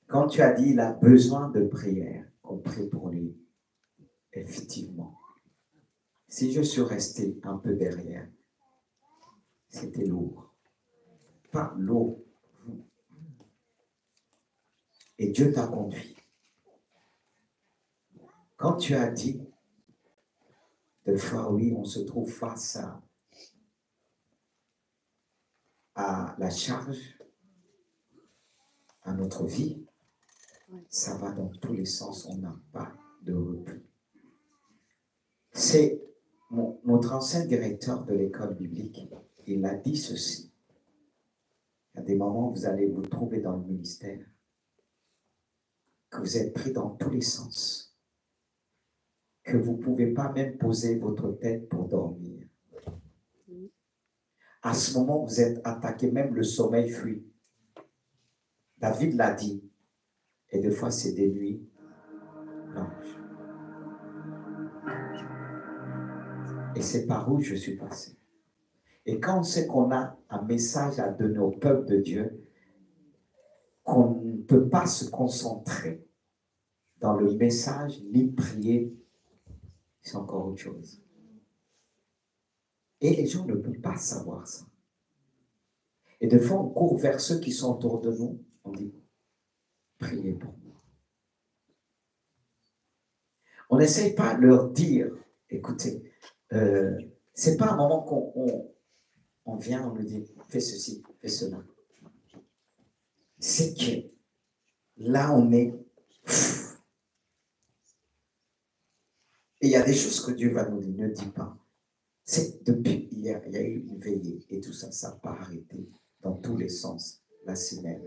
Quand tu as dit il a besoin de prière, qu'on prie pour lui. Effectivement, si je suis resté un peu derrière, c'était lourd. Pas lourd. Et Dieu t'a conduit. Quand tu as dit, des fois, oui, on se trouve face à la charge, à notre vie, ça va dans tous les sens, on n'a pas de repos. C'est notre ancien directeur de l'école biblique, il a dit ceci. Il y a des moments où vous allez vous trouver dans le ministère, que vous êtes pris dans tous les sens, que vous ne pouvez pas même poser votre tête pour dormir. À ce moment, vous êtes attaqué, même le sommeil fuit. David l'a dit. Et des fois, c'est des nuits blanches. Et c'est par où je suis passé. Et quand on sait qu'on a un message à donner au peuple de Dieu, qu'on ne peut pas se concentrer dans le message ni prier, c'est encore autre chose. Et les gens ne peuvent pas savoir ça. Et des fois, on court vers ceux qui sont autour de nous, on dit, priez pour moi. On n'essaye pas de leur dire, écoutez, c'est pas un moment qu'on vient, on nous dit, fais ceci, fais cela. C'est que là, on est... Et il y a des choses que Dieu va nous dire, ne dis pas. C'est depuis hier, il y a eu une veillée et tout ça, ça n'a pas arrêté dans tous les sens, la semaine.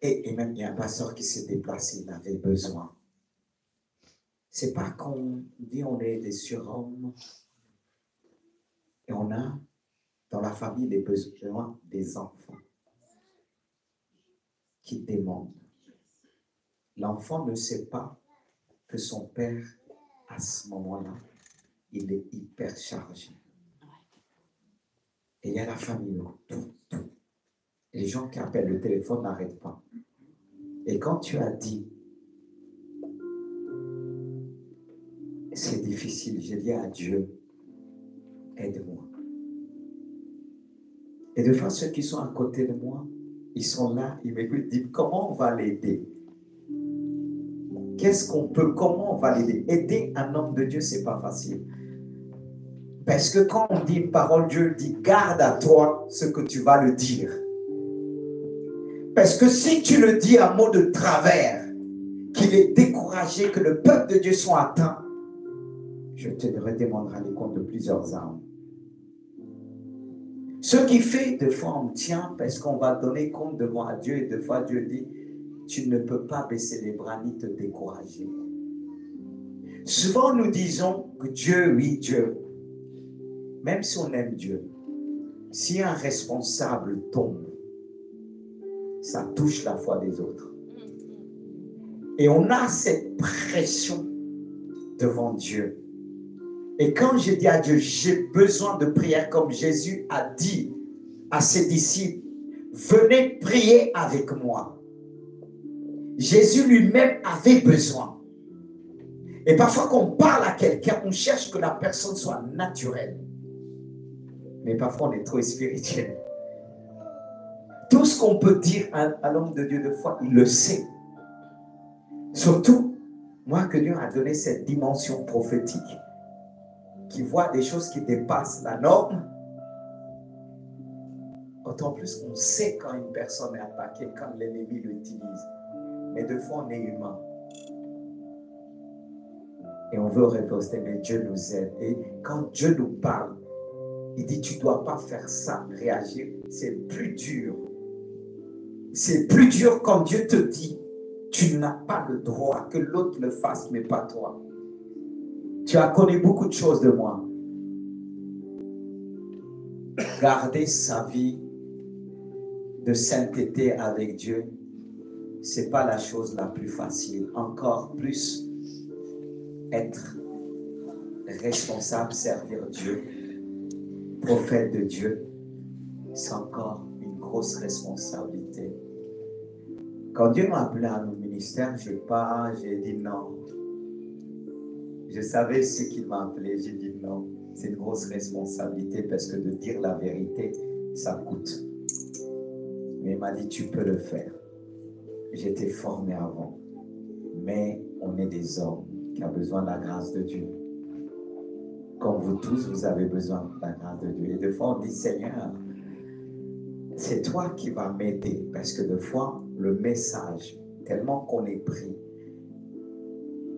Et même, il y a un pasteur qui s'est déplacé, il avait besoin. C'est pas qu'on dit on est des surhommes et on a dans la famille les besoins des enfants qui demandent. L'enfant ne sait pas que son père, à ce moment-là, il est hyper chargé. Et il y a la famille, tout. Et les gens qui appellent le téléphone n'arrêtent pas. Et quand tu as dit, c'est difficile, j'ai dit à Dieu, aide-moi. Et de fois, ceux qui sont à côté de moi, ils sont là, ils m'écoutent, ils disent, comment on va l'aider? Qu'est-ce qu'on peut, comment on va l'aider? Aider un homme de Dieu, c'est pas facile. Parce que quand on dit une parole, Dieu dit, garde à toi ce que tu vas le dire. Parce que si tu le dis à mot de travers, qu'il est découragé, que le peuple de Dieu soit atteint, je te redemanderai les comptes de plusieurs âmes. Ce qui fait, des fois, on tient parce qu'on va donner compte devant à Dieu et des fois, Dieu dit, tu ne peux pas baisser les bras ni te décourager. Souvent, nous disons que Dieu, oui, Dieu. Même si on aime Dieu, si un responsable tombe, ça touche la foi des autres. Et on a cette pression devant Dieu. Et quand je dis à Dieu, j'ai besoin de prière comme Jésus a dit à ses disciples, venez prier avec moi. Jésus lui-même avait besoin. Et parfois quand on parle à quelqu'un, on cherche que la personne soit naturelle. Mais parfois on est trop spirituel. Tout ce qu'on peut dire à l'homme de Dieu de foi, il le sait. Surtout, moi que Dieu a donné cette dimension prophétique, qui voit des choses qui dépassent la norme, autant plus qu'on sait quand une personne est attaquée, quand l'ennemi l'utilise. Mais des fois, on est humain. Et on veut riposter, mais Dieu nous aide. Et quand Dieu nous parle, il dit, tu ne dois pas faire ça, réagir. C'est plus dur. C'est plus dur quand Dieu te dit, tu n'as pas le droit que l'autre le fasse, mais pas toi. Tu as connu beaucoup de choses de moi. Garder sa vie de sainteté avec Dieu, ce n'est pas la chose la plus facile. Encore plus, être responsable, servir Dieu, prophète de Dieu, c'est encore une grosse responsabilité. Quand Dieu m'a appelé à mon ministère, j'ai dit non. Je savais ce qu'il m'a appelé, j'ai dit non. C'est une grosse responsabilité parce que de dire la vérité, ça coûte. Mais il m'a dit, tu peux le faire. J'étais formé avant. Mais on est des hommes qui ont besoin de la grâce de Dieu. Comme vous tous, vous avez besoin de la grâce de Dieu. Et des fois, on dit, Seigneur, c'est toi qui vas m'aider. Parce que des fois, le message, tellement qu'on est pris,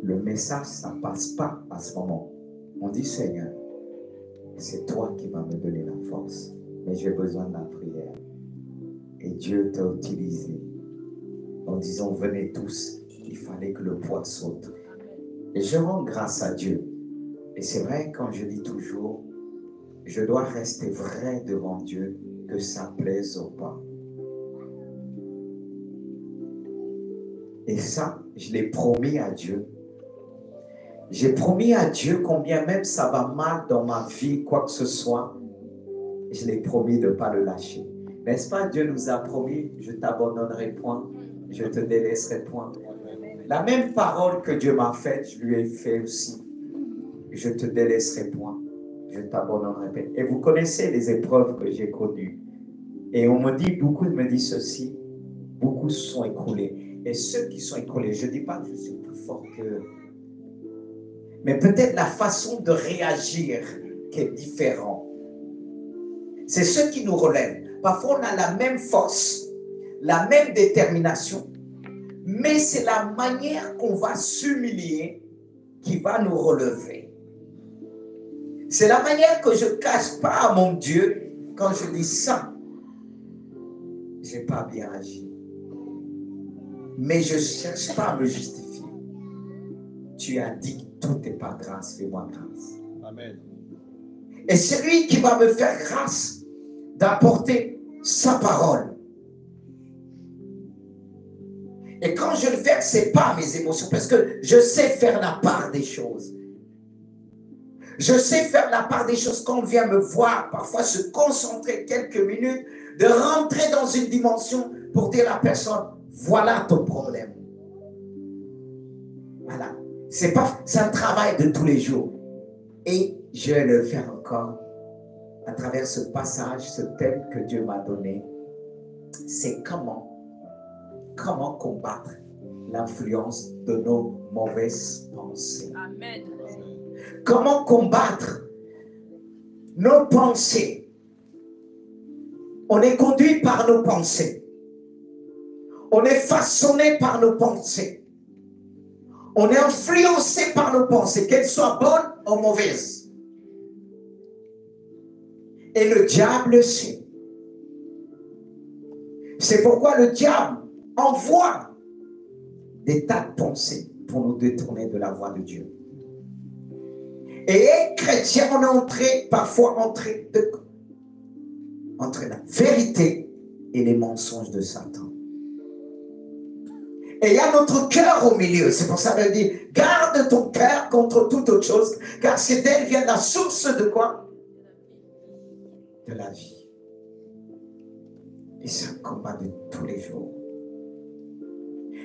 le message, ça ne passe pas à ce moment. On dit, Seigneur, c'est toi qui vas me donner la force. Mais j'ai besoin de la prière. Et Dieu t'a utilisé en disant, venez tous, il fallait que le poids saute. Et je rends grâce à Dieu. Et c'est vrai, quand je dis toujours, je dois rester vrai devant Dieu, que ça plaise ou pas. Et ça, je l'ai promis à Dieu. J'ai promis à Dieu, combien même ça va mal dans ma vie, quoi que ce soit, je l'ai promis de ne pas le lâcher. N'est-ce pas, Dieu nous a promis, je ne t'abandonnerai point, je ne te délaisserai point. La même parole que Dieu m'a faite, je lui ai fait aussi. Je ne te délaisserai point, je ne t'abandonnerai pas. Et vous connaissez les épreuves que j'ai connues. Et on me dit, beaucoup me disent ceci, beaucoup se sont écroulés. Et ceux qui sont écroulés, je ne dis pas que je suis plus fort qu'eux, mais peut-être la façon de réagir qui est différente. C'est ceux qui nous relèvent. Parfois, on a la même force, la même détermination, mais c'est la manière qu'on va s'humilier qui va nous relever. C'est la manière que je ne cache pas à mon Dieu quand je dis ça. Je n'ai pas bien agi. Mais je ne cherche pas à me justifier. Tu as dit que tout est par grâce, fais-moi grâce. Amen. Et c'est lui qui va me faire grâce d'apporter sa parole. Et quand je le fais, ce n'est pas mes émotions, parce que je sais faire la part des choses. Je sais faire la part des choses quand on vient me voir, parfois se concentrer quelques minutes, de rentrer dans une dimension pour dire à la personne, voilà ton problème. Voilà. C'est un travail de tous les jours. Et je vais le faire encore à travers ce passage, ce thème que Dieu m'a donné. C'est comment combattre l'influence de nos mauvaises pensées. Amen. Comment combattre nos pensées. On est conduit par nos pensées. On est façonné par nos pensées. On est influencé par nos pensées, qu'elles soient bonnes ou mauvaises. Et le diable le sait. C'est pourquoi le diable envoie des tas de pensées pour nous détourner de la voie de Dieu. Et chrétiens, on est parfois entré entre la vérité et les mensonges de Satan. Et il y a notre cœur au milieu. C'est pour ça qu'il dit, garde ton cœur contre toute autre chose, car c'est d'elle vient la source de quoi? De la vie. Et c'est un combat de tous les jours.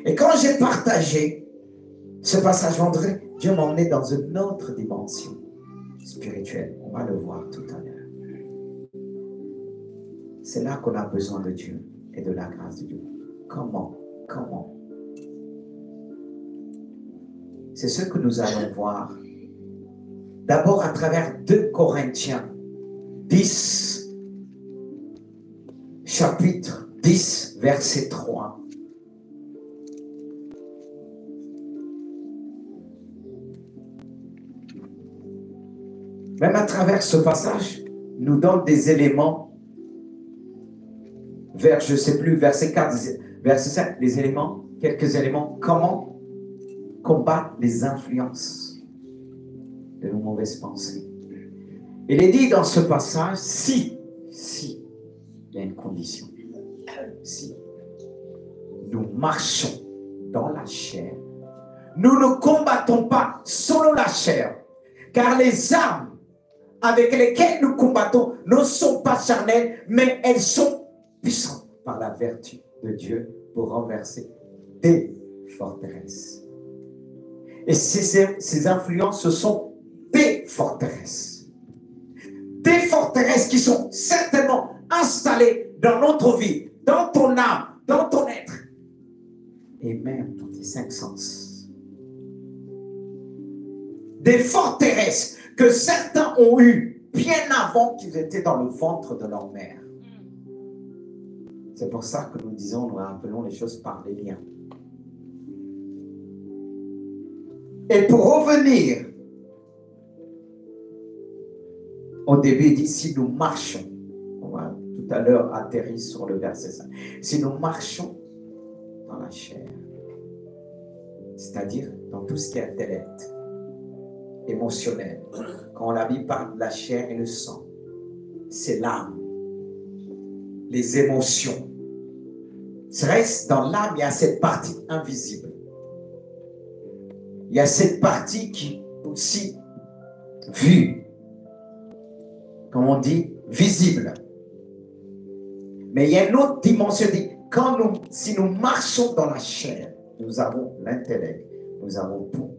Et quand j'ai partagé ce passage vendredi, Dieu m'a emmené dans une autre dimension spirituelle. On va le voir tout à l'heure. C'est là qu'on a besoin de Dieu et de la grâce de Dieu. Comment? C'est ce que nous allons voir. D'abord à travers 2 Corinthiens 10, chapitre 10, verset 3. Même à travers ce passage, nous donne des éléments vers, je ne sais plus, verset 4, verset 5, les éléments, quelques éléments, comment combattre les influences de nos mauvaises pensées. Il est dit dans ce passage, si, il y a une condition, si nous marchons dans la chair, nous ne combattons pas selon la chair, car les armes avec lesquelles nous combattons ne sont pas charnelles, mais elles sont puissantes par la vertu de Dieu pour renverser des forteresses. Et ces influences, ce sont des forteresses. Des forteresses qui sont certainement installées dans notre vie, dans ton âme, dans ton être, et même dans tes 5 sens. Des forteresses que certains ont eues bien avant qu'ils étaient dans le ventre de leur mère. C'est pour ça que nous disons, nous appelons les choses par les liens. Et pour revenir au début, il dit, si nous marchons, on va tout à l'heure atterrir sur le verset 5, si nous marchons dans la chair, c'est-à-dire dans tout ce qui est intellect, émotionnel, quand la Bible parle de la chair et le sang, c'est l'âme, les émotions. Reste dans l'âme, il y a cette partie invisible. Il y a cette partie qui est aussi vue, comme on dit, visible. Mais il y a une autre dimension. Si nous marchons dans la chair, nous avons l'intellect, nous avons tout.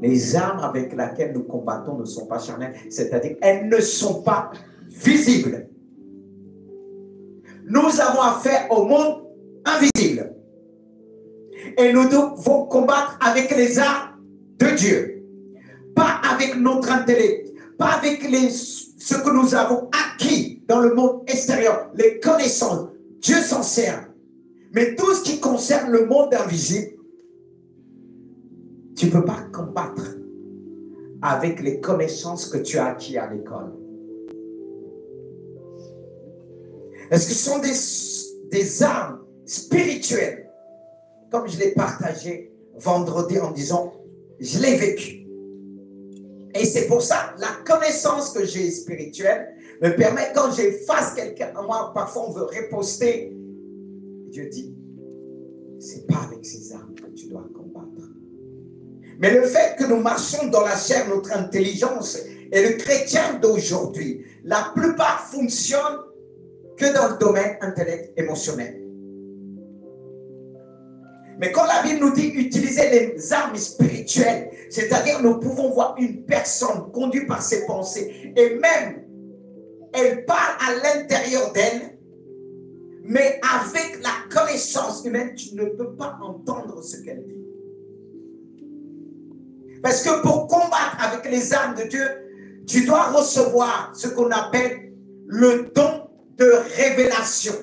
Les armes avec lesquelles nous combattons ne sont pas charnelles, c'est-à-dire elles ne sont pas visibles. Nous avons affaire au monde invisible. Et nous devons combattre avec les armes de Dieu. Pas avec notre intellect, pas avec ce que nous avons acquis dans le monde extérieur, les connaissances. Dieu s'en sert. Mais tout ce qui concerne le monde invisible, tu ne peux pas combattre avec les connaissances que tu as acquis à l'école. Est-ce que ce sont des armes spirituelles, comme je l'ai partagé vendredi en disant, je l'ai vécu. Et c'est pour ça, la connaissance que j'ai spirituelle me permet, quand j'ai face quelqu'un, moi, parfois on veut riposter. Dieu dit, c'est pas avec ces armes que tu dois combattre. Mais le fait que nous marchons dans la chair, notre intelligence, et le chrétien d'aujourd'hui, la plupart fonctionnent que dans le domaine intellect émotionnel. Mais quand la Bible nous dit utiliser les armes spirituelles, c'est-à-dire nous pouvons voir une personne conduite par ses pensées et même elle parle à l'intérieur d'elle, mais avec la connaissance humaine, tu ne peux pas entendre ce qu'elle dit. Parce que pour combattre avec les armes de Dieu, tu dois recevoir ce qu'on appelle le don de révélation.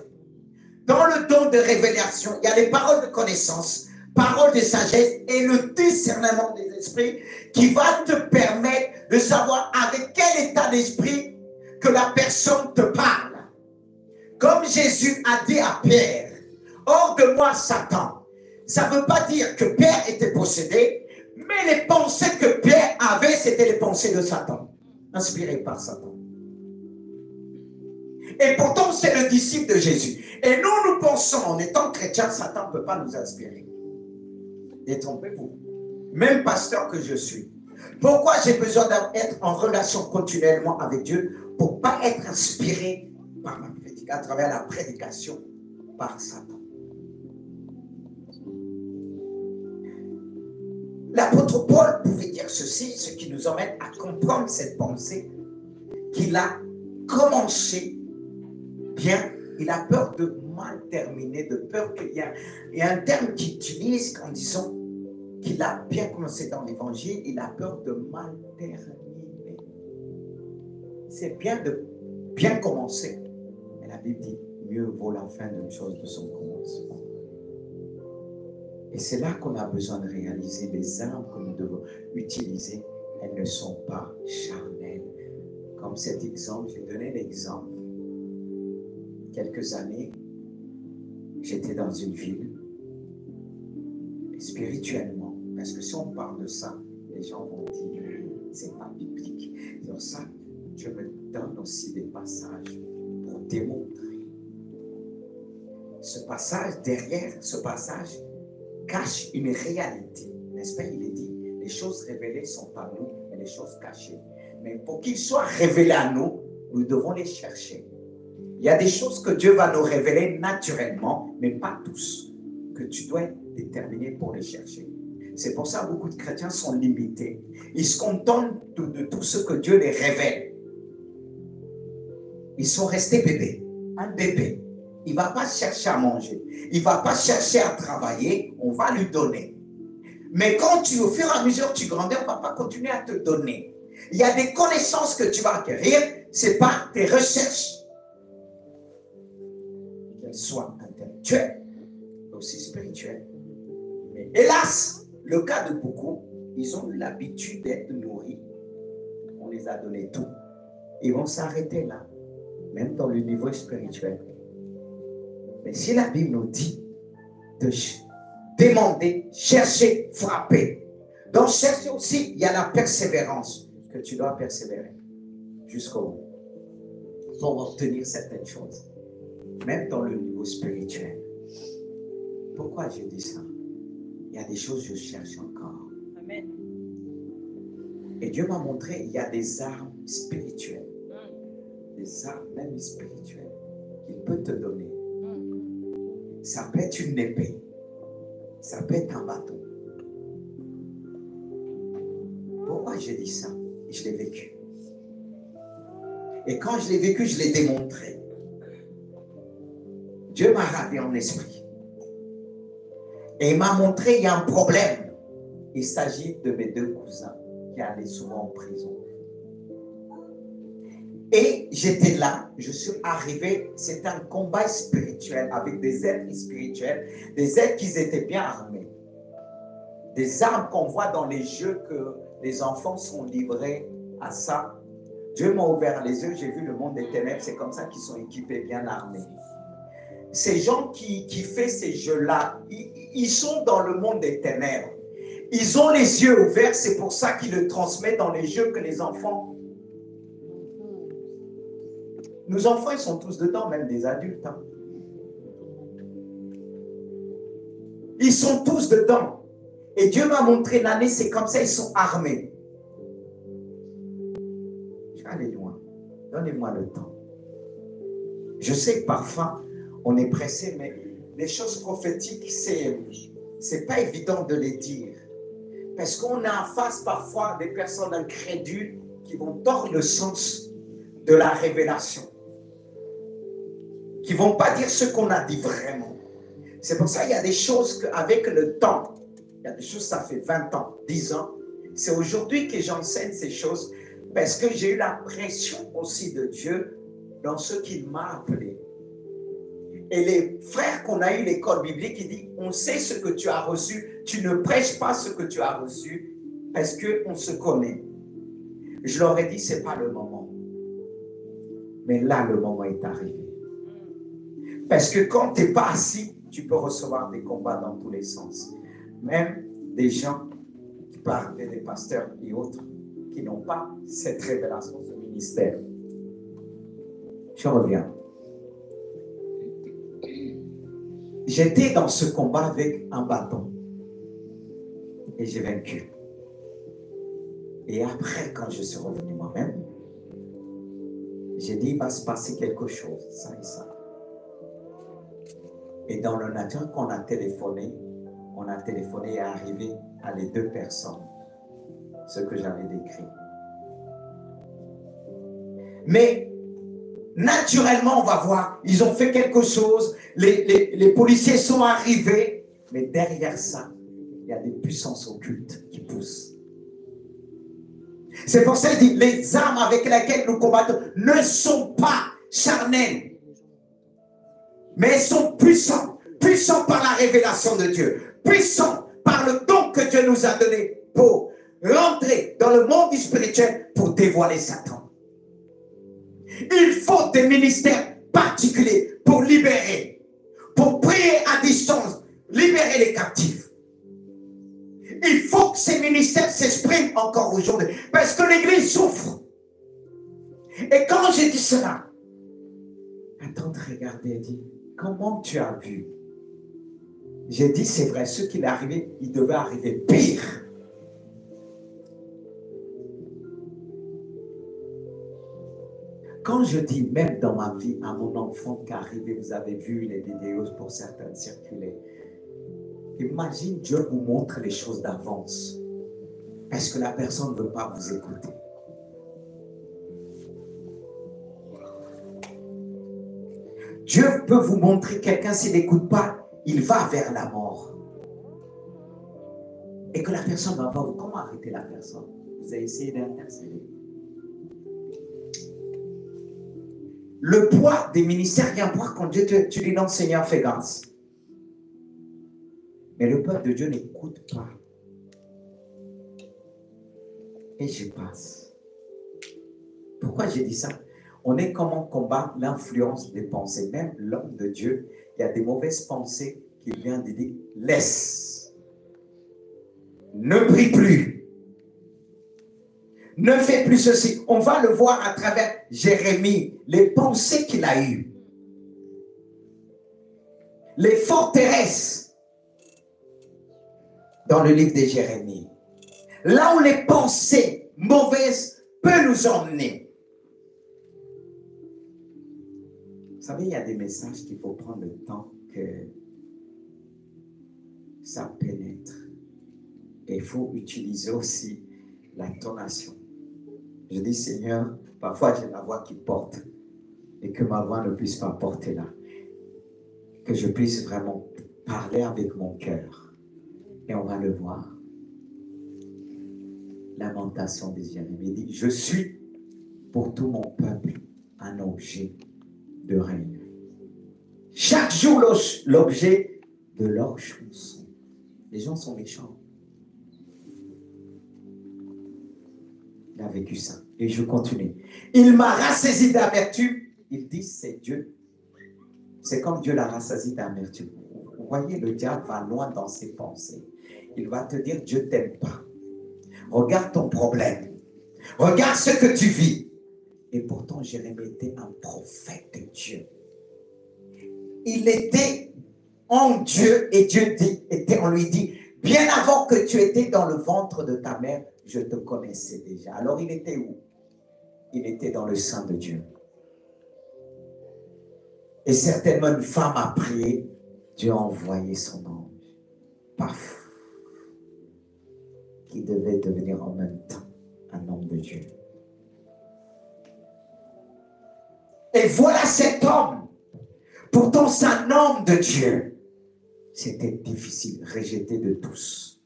Dans le don de révélation, il y a les paroles de connaissance, paroles de sagesse et le discernement des esprits qui va te permettre de savoir avec quel état d'esprit que la personne te parle. Comme Jésus a dit à Pierre, « Hors de moi, Satan ». Ça ne veut pas dire que Pierre était possédé, mais les pensées que Pierre avait, c'était les pensées de Satan, inspirées par Satan. Et pourtant, c'est le disciple de Jésus. Et nous pensons, en étant chrétiens, Satan ne peut pas nous inspirer. Détrompez-vous. Même pasteur que je suis. Pourquoi j'ai besoin d'être en relation continuellement avec Dieu pour ne pas être inspiré par ma prédication, à travers la prédication par Satan. L'apôtre Paul pouvait dire ceci, ce qui nous emmène à comprendre cette pensée, qu'il a commencé bien, il a peur de mal terminer, de peur qu'il y a un terme qu'il utilise en disant qu'il a bien commencé dans l'évangile, il a peur de mal terminer. C'est bien de bien commencer, mais la Bible dit mieux vaut la fin d'une chose de son commencement. Et c'est là qu'on a besoin de réaliser les armes que nous devons utiliser, elles ne sont pas charnelles. Comme cet exemple, j'ai donné l'exemple. Quelques années, j'étais dans une ville, spirituellement, parce que si on parle de ça, les gens vont dire, c'est pas biblique. Donc ça, je me donne aussi des passages pour démontrer. Ce passage, derrière ce passage, cache une réalité. N'est-ce pas? Il est dit, les choses révélées sont à nous, et les choses cachées. Mais pour qu'ils soient révélés à nous, nous devons les chercher. Il y a des choses que Dieu va nous révéler naturellement, mais pas tous, que tu dois être déterminé pour les chercher. C'est pour ça que beaucoup de chrétiens sont limités. Ils se contentent de tout ce que Dieu les révèle. Ils sont restés bébés. Un bébé, il ne va pas chercher à manger. Il ne va pas chercher à travailler. On va lui donner. Mais quand au fur et à mesure tu grandis, on ne va pas continuer à te donner. Il y a des connaissances que tu vas acquérir. Ce n'est pas tes recherches. Qu'elles soient intellectuelles, mais aussi spirituelles. Mais hélas, le cas de beaucoup, ils ont eu l'habitude d'être nourris. On les a donné tout. Ils vont s'arrêter là, même dans le niveau spirituel. Mais si la Bible nous dit de demander, chercher, frapper, donc chercher aussi, il y a la persévérance, que tu dois persévérer jusqu'au bout pour obtenir certaines choses, même dans le niveau spirituel. Pourquoi j'ai dit ça? Il y a des choses que je cherche encore. Amen. Et Dieu m'a montré, il y a des armes spirituelles. Des armes même spirituelles qu'il peut te donner. Ça peut être une épée. Ça peut être un bâton. Pourquoi j'ai dit ça? Je l'ai vécu. Et quand je l'ai vécu, je l'ai démontré. Dieu m'a ramené en esprit. Et il m'a montré, il y a un problème. Il s'agit de mes 2 cousins qui allaient souvent en prison. Et j'étais là, je suis arrivé, c'était un combat spirituel avec des êtres spirituels, des êtres qui étaient bien armés. Des armes qu'on voit dans les jeux que les enfants sont livrés à ça. Dieu m'a ouvert les yeux, j'ai vu le monde des ténèbres, c'est comme ça qu'ils sont équipés, bien armés. Ces gens qui font ces jeux-là, ils sont dans le monde des ténèbres. Ils ont les yeux ouverts, c'est pour ça qu'ils le transmettent dans les jeux que les enfants. Nos enfants, ils sont tous dedans, même des adultes. Hein. Ils sont tous dedans. Et Dieu m'a montré l'année, c'est comme ça, ils sont armés. Je vais aller loin. Donnez-moi le temps. Je sais que parfois, on est pressé, mais les choses prophétiques, c'est pas évident de les dire. Parce qu'on a en face parfois des personnes incrédules qui vont tordre le sens de la révélation. Qui ne vont pas dire ce qu'on a dit vraiment. C'est pour ça qu'il y a des choses qu'avec le temps, il y a des choses, ça fait 20 ans, 10 ans. C'est aujourd'hui que j'enseigne ces choses parce que j'ai eu la pression aussi de Dieu dans ce qu'il m'a appelé. Et les frères qu'on a eu l'école biblique, ils disent, on sait ce que tu as reçu, tu ne prêches pas ce que tu as reçu parce qu'on se connaît. Je leur ai dit, ce n'est pas le moment. Mais là, le moment est arrivé. Parce que quand tu n'es pas assis, tu peux recevoir des combats dans tous les sens. Même des gens qui parlent des pasteurs et autres qui n'ont pas cette révélation, ce ministère. Je reviens. J'étais dans ce combat avec un bâton. Et j'ai vaincu. Et après, quand je suis revenu moi-même, j'ai dit, il va se passer quelque chose, ça et ça. Et dans le nature, quand on a téléphoné et arrivé à les 2 personnes, ce que j'avais décrit. Mais naturellement, on va voir, ils ont fait quelque chose, les policiers sont arrivés, mais derrière ça, il y a des puissances occultes qui poussent. C'est pour ça qu'il dit, les armes avec lesquelles nous combattons ne sont pas charnelles, mais elles sont puissantes, puissantes par la révélation de Dieu, puissantes par le don que Dieu nous a donné pour rentrer dans le monde du spirituel pour dévoiler Satan. Il faut des ministères particuliers pour libérer, pour prier à distance, libérer les captifs. Il faut que ces ministères s'expriment encore aujourd'hui, parce que l'Église souffre. Et quand j'ai dit cela, ma tante regardait et dit, comment tu as vu? J'ai dit, c'est vrai, ce qui est arrivé, il devait arriver pire. Quand je dis, même dans ma vie, à mon enfant qui est arrivé, vous avez vu les vidéos pour certains circuler. Imagine, Dieu vous montre les choses d'avance. Parce que la personne ne veut pas vous écouter. Dieu peut vous montrer quelqu'un, s'il n'écoute pas, il va vers la mort. Et que la personne ne va pas vous... Comment arrêter la personne? Vous avez essayé d'intercéder. Le poids des ministères, il y a un poids quand Dieu tu dis non, Seigneur, fais grâce. Mais le peuple de Dieu n'écoute pas. Et je passe. Pourquoi j'ai dit ça? On est comment combattre l'influence des pensées. Même l'homme de Dieu, il y a des mauvaises pensées qui viennent de dire, laisse. Ne prie plus. Ne fais plus ceci. On va le voir à travers Jérémie, les pensées qu'il a eues. Les forteresses dans le livre de Jérémie. Là où les pensées mauvaises peuvent nous emmener. Vous savez, il y a des messages qu'il faut prendre le temps que ça pénètre. Et il faut utiliser aussi l'intonation. Je dis, Seigneur, parfois j'ai la voix qui porte et que ma voix ne puisse pas porter là. Que je puisse vraiment parler avec mon cœur. Et on va le voir. Lamentation de Jérémie dit, je suis pour tout mon peuple un objet de règne. Chaque jour l'objet de leur chanson. Les gens sont méchants. Il a vécu ça. Et je continue. Il m'a rassaisi d'amertume. Il dit, c'est Dieu. C'est comme Dieu l'a rassasié d'amertume. Vous voyez, le diable va loin dans ses pensées. Il va te dire, Dieu ne t'aime pas. Regarde ton problème. Regarde ce que tu vis. Et pourtant, Jérémie était un prophète de Dieu. Il était en Dieu et Dieu on lui dit, bien avant que tu étais dans le ventre de ta mère, je te connaissais déjà. Alors il était où? Il était dans le sein de Dieu. Et certainement une femme a prié, Dieu a envoyé son ange. Paf! Qui devait devenir en même temps un homme de Dieu. Et voilà cet homme. Pourtant, c'est un homme de Dieu. C'était difficile, rejeté de tous.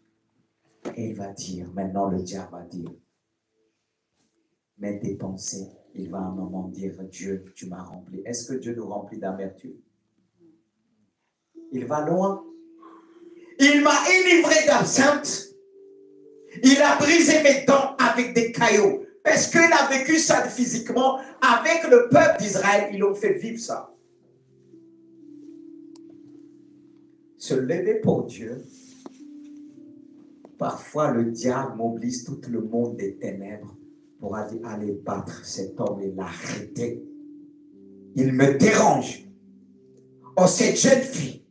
Et il va dire, maintenant le diable va dire, mais tes pensées, il va à un moment dire, Dieu, tu m'as rempli. Est-ce que Dieu nous remplit d'amertume? Il va loin. Il m'a enivré d'absinthe. Il a brisé mes dents avec des cailloux. Parce qu'il a vécu ça physiquement avec le peuple d'Israël. Ils l'ont fait vivre ça. Se lever pour Dieu. Parfois, le diable mobilise tout le monde des ténèbres pour aller battre cet homme et l'arrêter. Il me dérange. Oh, cette jeune fille.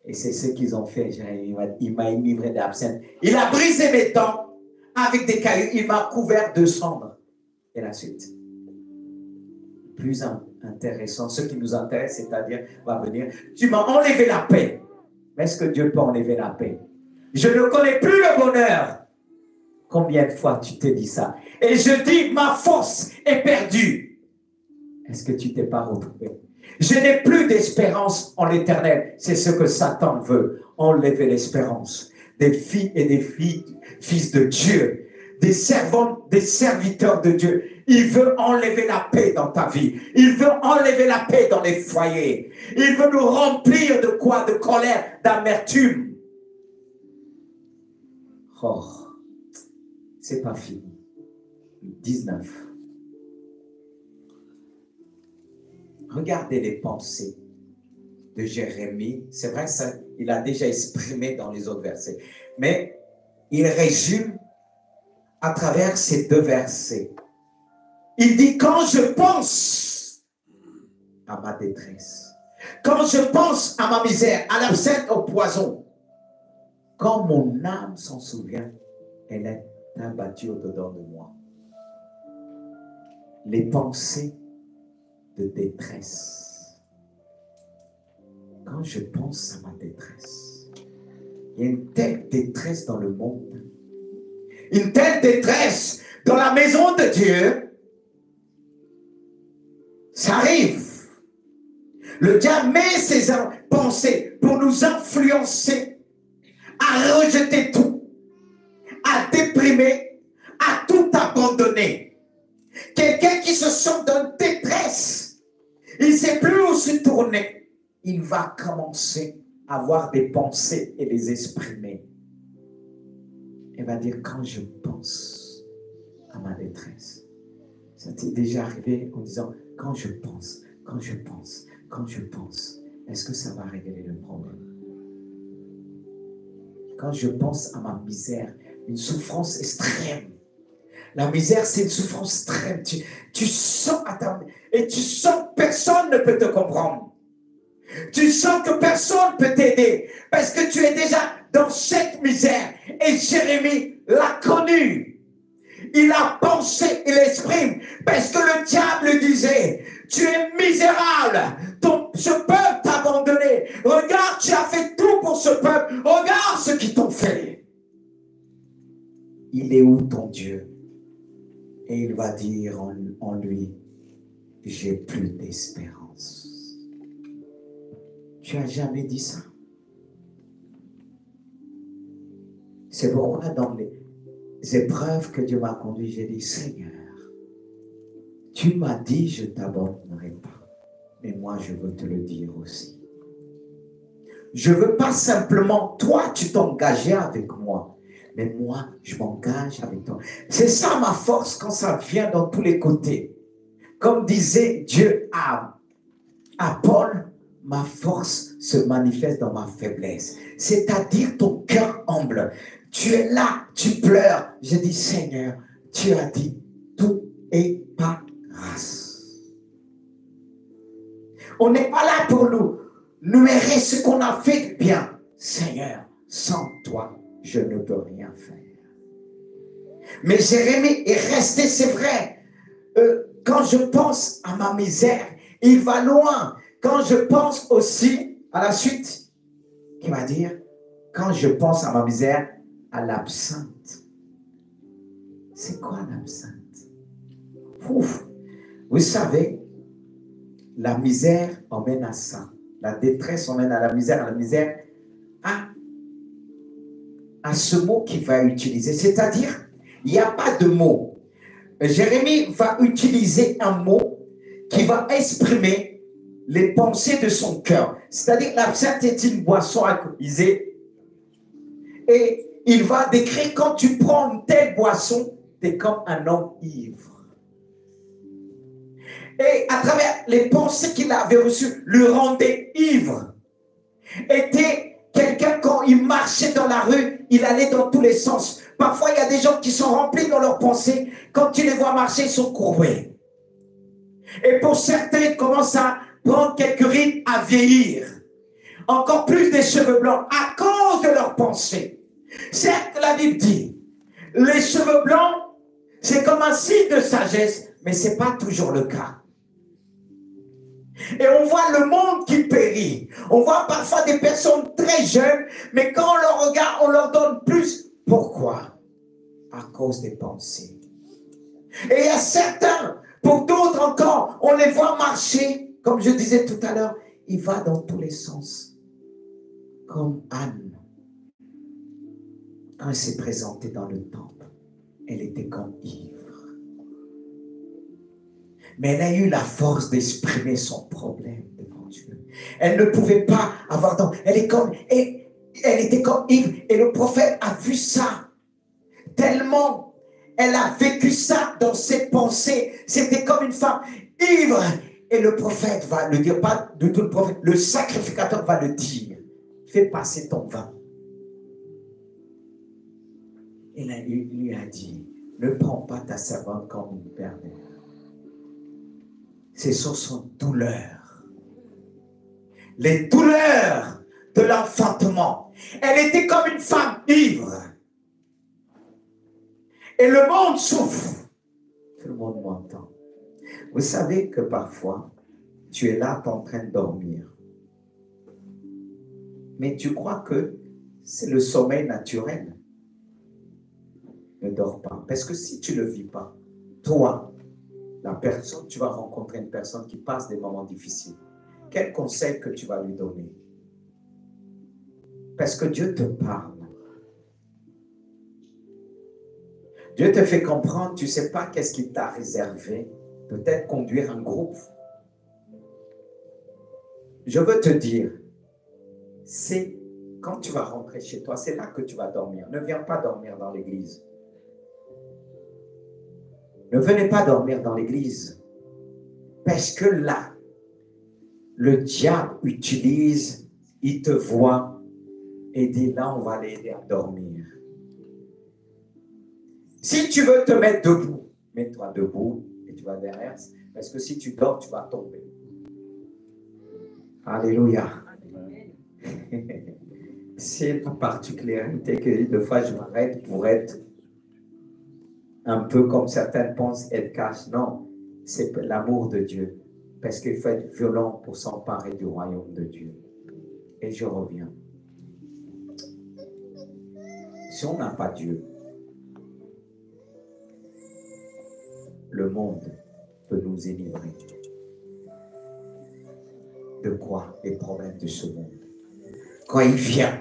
Et c'est ce qu'ils ont fait. Il m'a enivré d'absinthe. Il a brisé mes dents avec des cailloux. Il m'a couvert de cendres. Et la suite. Plus intéressant, ce qui nous intéresse, c'est-à-dire, va venir, tu m'as enlevé la paix. Mais est-ce que Dieu peut enlever la paix? Je ne connais plus le bonheur. Combien de fois tu t'es dit ça? Et je dis, ma force est perdue. Est-ce que tu t'es pas retrouvé? Je n'ai plus d'espérance en l'éternel. C'est ce que Satan veut. Enlever l'espérance des filles et des fils de Dieu, des servantes, des serviteurs de Dieu. Il veut enlever la paix dans ta vie. Il veut enlever la paix dans les foyers. Il veut nous remplir de quoi? De colère, d'amertume. Oh, c'est pas fini. 19. Regardez les pensées de Jérémie. C'est vrai, ça, il a déjà exprimé dans les autres versets. Mais il résume à travers ces 2 versets. Il dit, quand je pense à ma détresse, quand je pense à ma misère, à l'absinthe, au poison, quand mon âme s'en souvient, elle est abattue au-dedans de moi. Les pensées de détresse. Quand je pense à ma détresse, il y a une telle détresse dans le monde, une telle détresse dans la maison de Dieu. Ça arrive. Le diable met ses pensées pour nous influencer à rejeter tout, à déprimer, à tout abandonner. Quelqu'un qui se sent dans détresse, il ne sait plus où se tourner. Il va commencer à avoir des pensées et les exprimer. Il va dire, quand je pense à ma détresse. Ça t'est déjà arrivé en disant, quand je pense, quand je pense, quand je pense, est-ce que ça va régler le problème? Quand je pense à ma misère, une souffrance extrême. La misère, c'est une souffrance extrême. Tu sens et tu sens que personne ne peut te comprendre. Tu sens que personne ne peut t'aider parce que tu es déjà dans cette misère. Et Jérémie l'a connu. Il a pensé, il exprime, parce que le diable disait, tu es misérable, ce peuple t'a abandonné. Regarde, tu as fait tout pour ce peuple. Regarde ce qu'ils t'ont fait. Il est où ton Dieu? Et il va dire en lui, j'ai plus d'espérance. Tu as jamais dit ça? C'est pourquoi dans les épreuves que Dieu m'a conduit, j'ai dit, Seigneur, tu m'as dit, je ne t'abandonnerai pas. Mais moi, je veux te le dire aussi. Je ne veux pas simplement, toi, tu t'engageais avec moi. Mais moi, je m'engage avec toi. C'est ça ma force quand ça vient dans tous les côtés. Comme disait Dieu à Paul, ma force se manifeste dans ma faiblesse. C'est-à-dire ton cœur humble. Tu es là, tu pleures. Je dis, Seigneur, tu as dit, tout est par grâce. On n'est pas là pour nous numérer ce qu'on a fait de bien. Seigneur, sans toi, je ne peux rien faire. Mais Jérémie est resté, c'est vrai. Quand je pense à ma misère, il va loin. Quand je pense aussi à la suite, il va dire, quand je pense à ma misère, à l'absinthe. C'est quoi l'absinthe? Ouf. Vous savez, la misère emmène à ça. La détresse emmène à la misère à ce mot qu'il va utiliser. C'est-à-dire, il n'y a pas de mot. Jérémie va utiliser un mot qui va exprimer les pensées de son cœur. C'est-à-dire, l'absinthe est une boisson alcoolisée. Et il va décrire, quand tu prends une telle boisson, tu es comme un homme ivre. Et à travers les pensées qu'il avait reçues, le rendait ivre. Était quelqu'un, quand il marchait dans la rue, il allait dans tous les sens. Parfois, il y a des gens qui sont remplis dans leurs pensées. Quand tu les vois marcher, ils sont courbés. Et pour certains, ils commencent à prendre quelques rides, à vieillir. Encore plus des cheveux blancs, à cause de leurs pensées. Certes, la Bible dit, les cheveux blancs, c'est comme un signe de sagesse, mais ce n'est pas toujours le cas. Et on voit le monde qui périt. On voit parfois des personnes très jeunes, mais quand on leur regarde, on leur donne plus. Pourquoi? À cause des pensées. Et il y a certains, pour d'autres encore, on les voit marcher, comme je disais tout à l'heure, il va dans tous les sens. Comme Anne, quand elle s'est présentée dans le temple, elle était comme ivre. Mais elle a eu la force d'exprimer son problème devant Dieu. Elle ne pouvait pas avoir d'eau. Elle était comme ivre. Et le prophète a vu ça. Tellement elle a vécu ça dans ses pensées. C'était comme une femme ivre. Et le prophète va le dire, pas du tout le prophète, le sacrificateur va le dire. Fais passer ton vin. Et là, il lui a dit, ne prends pas ta servante comme une pervers. C'est sur son douleur. Les douleurs de l'enfantement. Elle était comme une femme ivre. Et le monde souffre. Tout le monde m'entend. Vous savez que parfois, tu es là, tu es en train de dormir. Mais tu crois que c'est le sommeil naturel. Ne dors pas. Parce que si tu ne le vis pas, toi, la personne, tu vas rencontrer une personne qui passe des moments difficiles. Quel conseil que tu vas lui donner? Parce que Dieu te parle. Dieu te fait comprendre, tu ne sais pas qu'est-ce qu'il t'a réservé. Peut-être conduire un groupe. Je veux te dire, c'est quand tu vas rentrer chez toi, c'est là que tu vas dormir. Ne viens pas dormir dans l'église. Ne venez pas dormir dans l'église. Parce que là, le diable utilise, il te voit et dit, là, on va l'aider à dormir. Si tu veux te mettre debout, mets-toi debout et tu vas derrière. Parce que si tu dors, tu vas tomber. Alléluia. C'est une particularité que des fois je m'arrête pour être un peu comme certains pensent être cash. Non, c'est l'amour de Dieu. Parce qu'il faut être violent pour s'emparer du royaume de Dieu. Et je reviens. Si on n'a pas Dieu, le monde peut nous enivrer. De quoi? Les problèmes de ce monde. Quand il vient,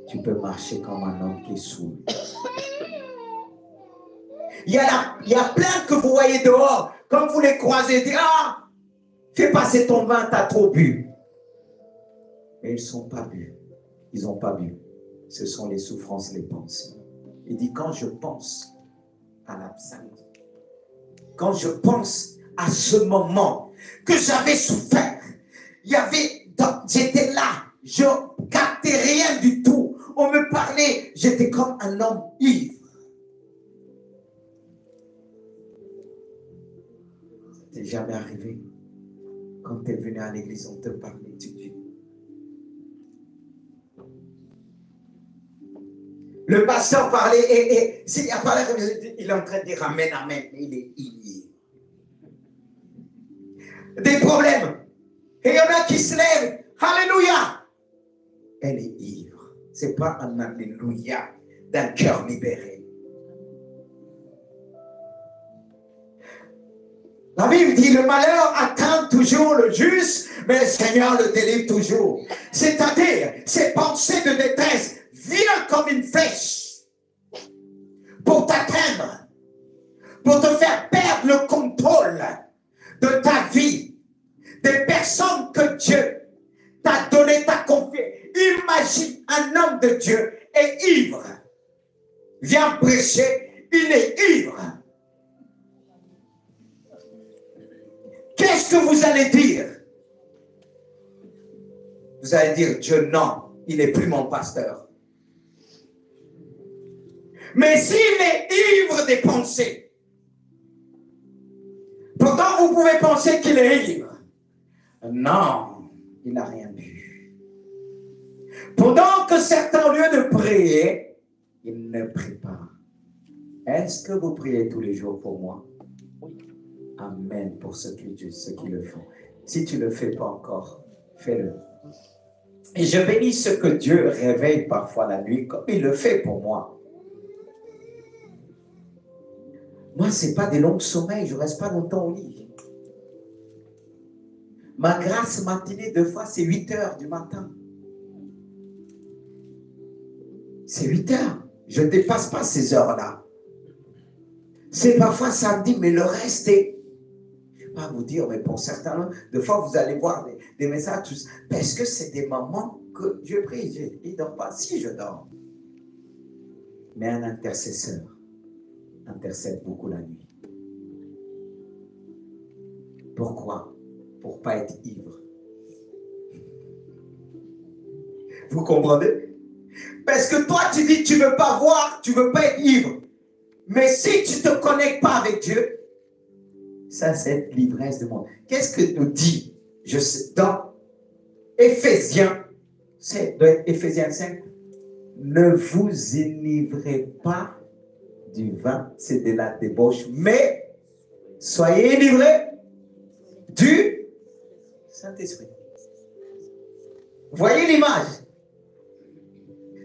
tu peux marcher comme un homme qui est saoul. Il y a plein que vous voyez dehors, quand vous les croisez, dites, ah, fais passer ton vin, t'as trop bu. Mais ils ne sont pas bu. Ils n'ont pas bu. Ce sont les souffrances, les pensées. Il dit, quand je pense à l'absence, quand je pense à ce moment que j'avais souffert, j'étais là, je ne captais rien du tout. On me parlait, j'étais comme un homme ivre. C'est jamais arrivé. Quand tu es venu à l'église, on te parlait de Dieu. Le pasteur parlait et s'il a parlé, il est en train de dire amen, amen. Il est ivre. Des problèmes. Et il y en a qui se lèvent. Alléluia. Elle est ivre. Ce n'est pas un alléluia d'un cœur libéré. La Bible dit, le malheur atteint toujours le juste, mais le Seigneur le délivre toujours. C'est-à-dire, ces pensées de détresse viennent comme une flèche pour t'atteindre, pour te faire perdre le contrôle de ta vie, des personnes que Dieu t'a donné, t'a confié. Imagine un homme de Dieu est ivre. Vient prêcher, il est ivre. Qu'est-ce que vous allez dire? Vous allez dire, Dieu, non, il n'est plus mon pasteur. Mais s'il est ivre des pensées, pourtant vous pouvez penser qu'il est ivre. Non, il n'a rien bu. Pendant que certains, au lieu de prier, il ne prie pas. Est-ce que vous priez tous les jours pour moi? Amen pour ceux qui le font. Si tu ne le fais pas encore, fais-le. Et je bénis ceux que Dieu réveille parfois la nuit, comme il le fait pour moi. Moi, ce n'est pas des longs sommeils, je ne reste pas longtemps au lit. Ma grâce matinée, deux fois, c'est 8 heures du matin. C'est 8 heures. Je ne dépasse pas ces heures-là. C'est parfois samedi, mais le reste est... Je ne vais pas vous dire, mais pour certains, des fois, vous allez voir des messages, tous, parce que c'est des moments que je prie. Il ne dort pas. Si, je dors. Mais un intercesseur intercède beaucoup la nuit. Pourquoi? Pour ne pas être ivre. Vous comprenez? Parce que toi, tu dis, tu ne veux pas voir, tu ne veux pas être ivre. Mais si tu ne te connectes pas avec Dieu, ça, c'est l'ivresse du monde. Qu'est-ce que nous dit, je sais, dans Éphésiens, c'est Éphésiens 5, ne vous enivrez pas du vin, c'est de la débauche, mais soyez enivrés du Saint-Esprit. Voyez l'image?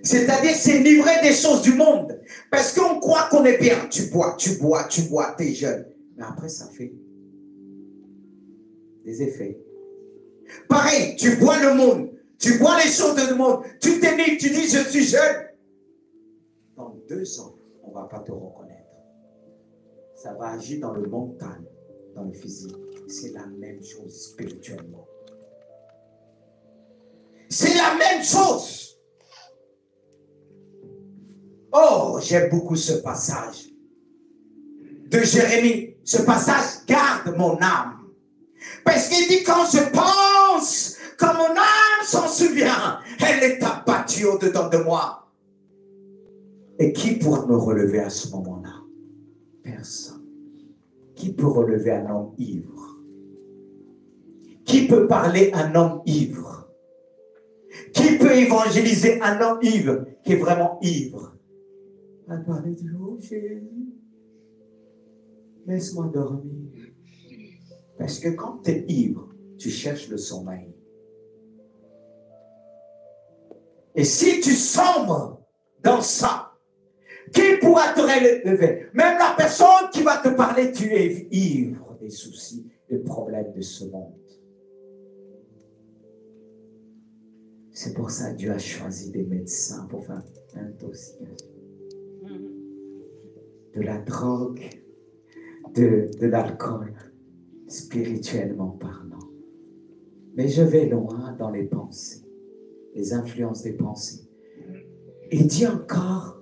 C'est-à-dire, c'est livrer des choses du monde. Parce qu'on croit qu'on est bien. Tu bois, t'es jeune. Mais après, ça fait des effets. Pareil, tu bois le monde. Tu bois les choses du monde. Tu t'énivres, tu dis, je suis jeune. Dans 2 ans, on ne va pas te reconnaître. Ça va agir dans le mental, dans le physique. C'est la même chose spirituellement. C'est la même chose. Oh, j'aime beaucoup ce passage de Jérémie. Ce passage garde mon âme. Parce qu'il dit, quand je pense, quand mon âme s'en souvient, elle est abattue au-dedans de moi. Et qui pourra me relever à ce moment-là? Personne. Qui peut relever un homme ivre? Qui peut parler à un homme ivre? Qui peut évangéliser un homme ivre, qui est vraiment ivre? À parler du oh Jésus, laisse-moi dormir. Parce que quand tu es ivre, tu cherches le sommeil. Et si tu sombres dans ça, qui pourra te relever? Même la personne qui va te parler, tu es ivre des soucis, des problèmes de ce monde. C'est pour ça que Dieu a choisi des médecins pour faire l'intoxication. De la drogue, de l'alcool, spirituellement parlant. Mais je vais loin dans les pensées, les influences des pensées. Il dit encore,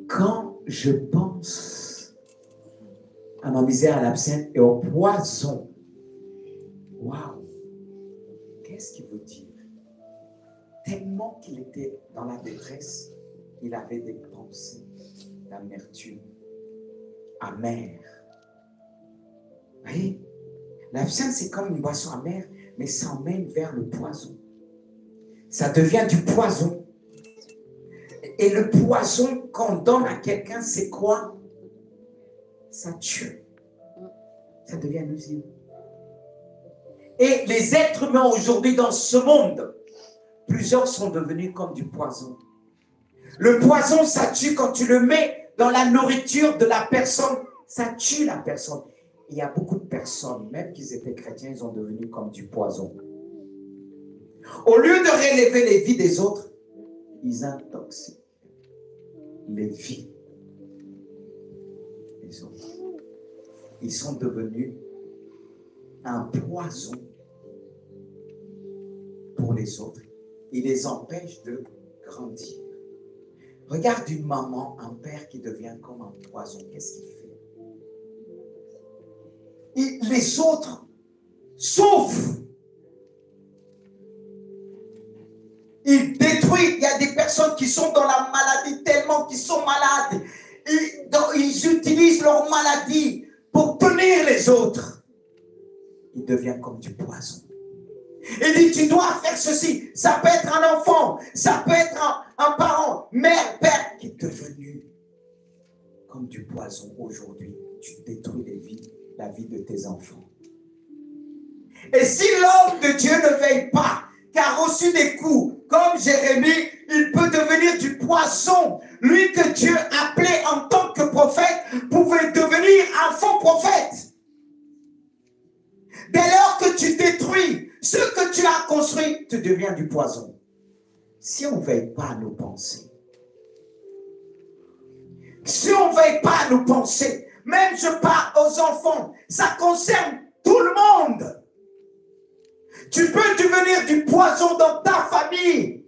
quand je pense à ma misère, à l'absinthe et au poison, waouh, qu'est-ce qu'il veut dire? Tellement qu'il était dans la détresse, il avait des pensées d'amertume, amère. Vous voyez, l'absinthe, c'est comme une boisson amère, mais ça emmène vers le poison. Ça devient du poison. Et le poison qu'on donne à quelqu'un, c'est quoi? Ça tue. Ça devient nuisible. Et les êtres humains aujourd'hui dans ce monde, plusieurs sont devenus comme du poison. Le poison, ça tue quand tu le mets dans la nourriture de la personne. Ça tue la personne. Il y a beaucoup de personnes, même qu'ils étaient chrétiens, ils sont devenus comme du poison. Au lieu de relever les vies des autres, ils intoxiquent les vies des autres. Ils sont devenus un poison pour les autres. Ils les empêchent de grandir. Regarde une maman, un père qui devient comme un poison. Qu'est-ce qu'il fait? Et les autres souffrent. Il détruit. Il y a des personnes qui sont dans la maladie tellement qu'ils sont malades. Ils utilisent leur maladie pour punir les autres. Il devient comme du poison. Il dit, tu dois faire ceci. Ça peut être un enfant, ça peut être un parent, mère, père, qui est devenu comme du poison aujourd'hui. Tu détruis la vie de tes enfants. Et si l'homme de Dieu ne veille pas, qui a reçu des coups, comme Jérémie, il peut devenir du poison. Lui que Dieu appelait en tant que prophète, pouvait devenir un faux prophète. Dès lors que tu détruis ce que tu as construit, tu deviens du poison. Si on ne veille pas à nos pensées, si on ne veille pas à nos pensées, même je parle aux enfants, ça concerne tout le monde. Tu peux devenir du poison dans ta famille.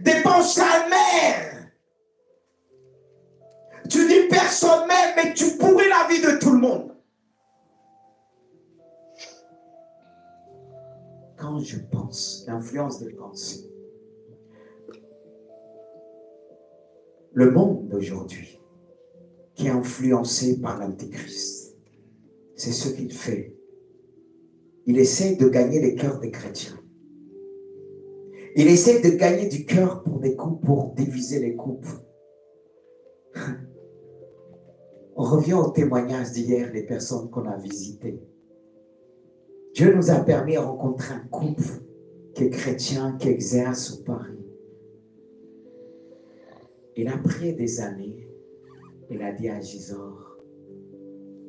Des pensées amères. Tu dis personne m'aime, mais tu pourris la vie de tout le monde. Quand je pense, l'influence des pensées. Le monde d'aujourd'hui, qui est influencé par l'Antéchrist, c'est ce qu'il fait. Il essaie de gagner les cœurs des chrétiens. Il essaie de gagner du cœur pour des couples, pour diviser les couples. On revient au témoignage d'hier, les personnes qu'on a visitées. Dieu nous a permis de rencontrer un couple qui est chrétien, qui exerce au Paris. Et après des années, il a dit à Gisors,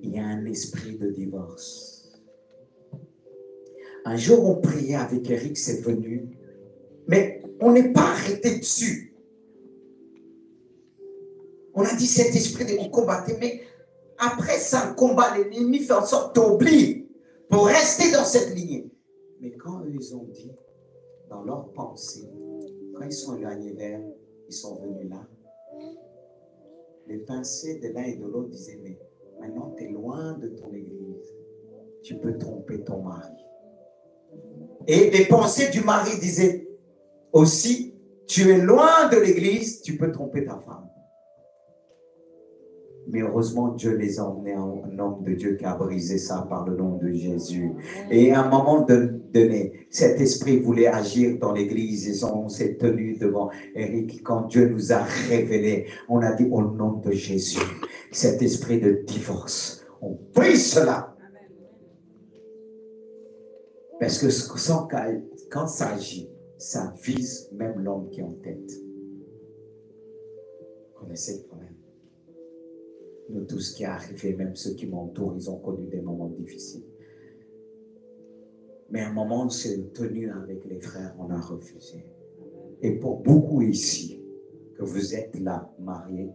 il y a un esprit de divorce. Un jour, on priait avec Eric, c'est venu, mais on n'est pas arrêté dessus. On a dit cet esprit de combattre, mais après ça, le combat, l'ennemi fait en sorte d'oublier pour rester dans cette lignée. Mais quand eux, ils ont dit, dans leur pensée, quand ils sont éloignés vers, ils sont venus là, les pensées de l'un et de l'autre disaient, mais maintenant tu es loin de ton église, tu peux tromper ton mari. Et les pensées du mari disaient aussi, tu es loin de l'église, tu peux tromper ta femme. Mais heureusement, Dieu les a emmenés à un homme de Dieu qui a brisé ça par le nom de Jésus. Et à un moment donné, cet esprit voulait agir dans l'église. Et on s'est tenu devant Eric. Quand Dieu nous a révélé, on a dit au nom de Jésus, cet esprit de divorce, on brise cela. Parce que quand ça agit, ça vise même l'homme qui est en tête. Vous connaissez le problème? Nous, tout ce qui est arrivé, même ceux qui m'entourent, ils ont connu des moments difficiles. Mais à un moment, on s'est tenu avec les frères, on a refusé. Et pour beaucoup ici, que vous êtes là, mariés,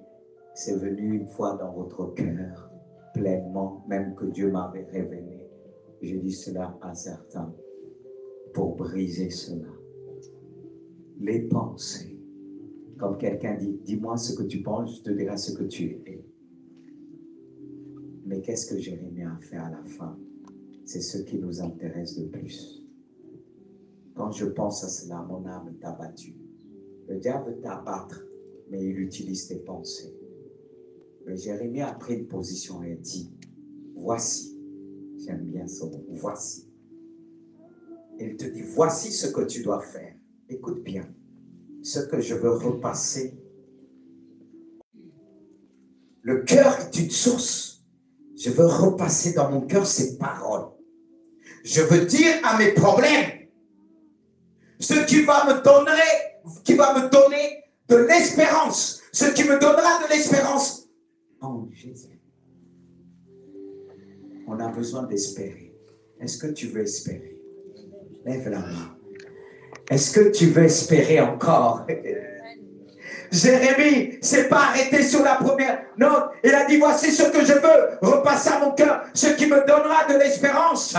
c'est venu une fois dans votre cœur, pleinement, même que Dieu m'avait révélé. Je dis cela à certains, pour briser cela. Les pensées, comme quelqu'un dit, dis-moi ce que tu penses, je te dirai ce que tu es. Mais qu'est-ce que Jérémie a fait à la fin? C'est ce qui nous intéresse le plus. Quand je pense à cela, mon âme est abattue. Le diable t'abattre, mais il utilise tes pensées. Mais Jérémie a pris une position et a dit, voici, j'aime bien ce mot, voici. Il te dit, voici ce que tu dois faire. Écoute bien, ce que je veux repasser. Le cœur est une source. Je veux repasser dans mon cœur ces paroles. Je veux dire à mes problèmes ce qui va me donner de l'espérance, ce qui me donnera de l'espérance en Jésus. On a besoin d'espérer. Est-ce que tu veux espérer? Lève la main. Est-ce que tu veux espérer encore? Jérémie s'est pas arrêté sur la première note. Il a dit, voici ce que je veux repasser à mon cœur, ce qui me donnera de l'espérance.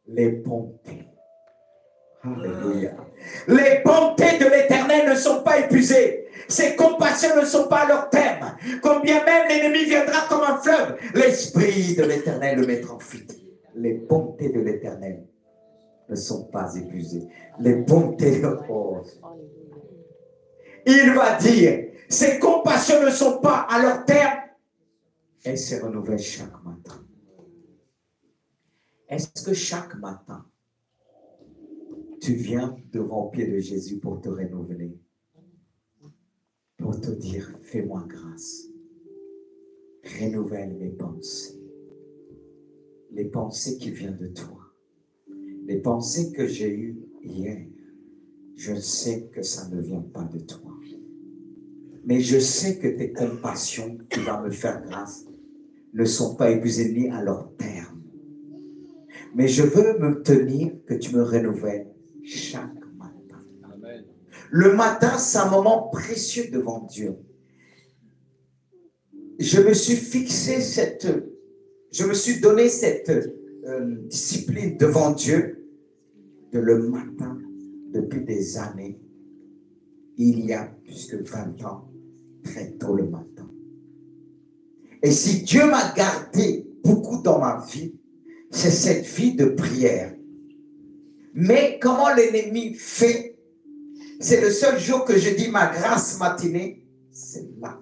Les bontés. Alléluia. Les bontés de l'Éternel ne sont pas épuisées. Ses compassions ne sont pas à leur terme. Combien même l'ennemi viendra comme un fleuve, l'Esprit de l'Éternel le mettra en fuite. Les bontés de l'Éternel ne sont pas épuisées. Les bontés de l'Éternel. Il va dire, ses compassions ne sont pas à leur terme. Elles se renouvellent chaque matin. Est-ce que chaque matin, tu viens devant le pied de Jésus pour te renouveler? Pour te dire, fais-moi grâce. Renouvelle mes pensées. Les pensées qui viennent de toi. Les pensées que j'ai eues hier. Je sais que ça ne vient pas de toi. Mais je sais que tes compassions qui vont me faire grâce ne sont pas épuisées ni à leur terme. Mais je veux me tenir que tu me renouvelles chaque matin. Amen. Le matin, c'est un moment précieux devant Dieu. Je me suis donné cette discipline devant Dieu de le matin, depuis des années, il y a plus que 20 ans, très tôt le matin. Et si Dieu m'a gardé beaucoup dans ma vie, c'est cette vie de prière. Mais comment l'ennemi fait? C'est le seul jour que je dis ma grâce matinée, c'est là.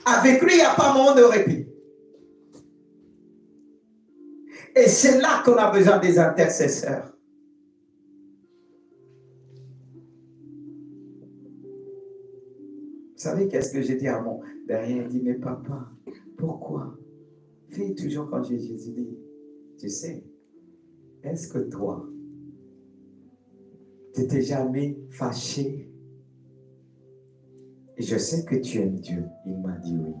Avec lui, il n'y a pas moment de répit. Et c'est là qu'on a besoin des intercesseurs. Vous savez qu'est-ce que j'ai dit à mon derrière? Il dit, mais papa, pourquoi? Fais toujours quand Jésus dit, tu sais, est-ce que toi, tu t'es jamais fâché? Et je sais que tu aimes Dieu. Il m'a dit oui.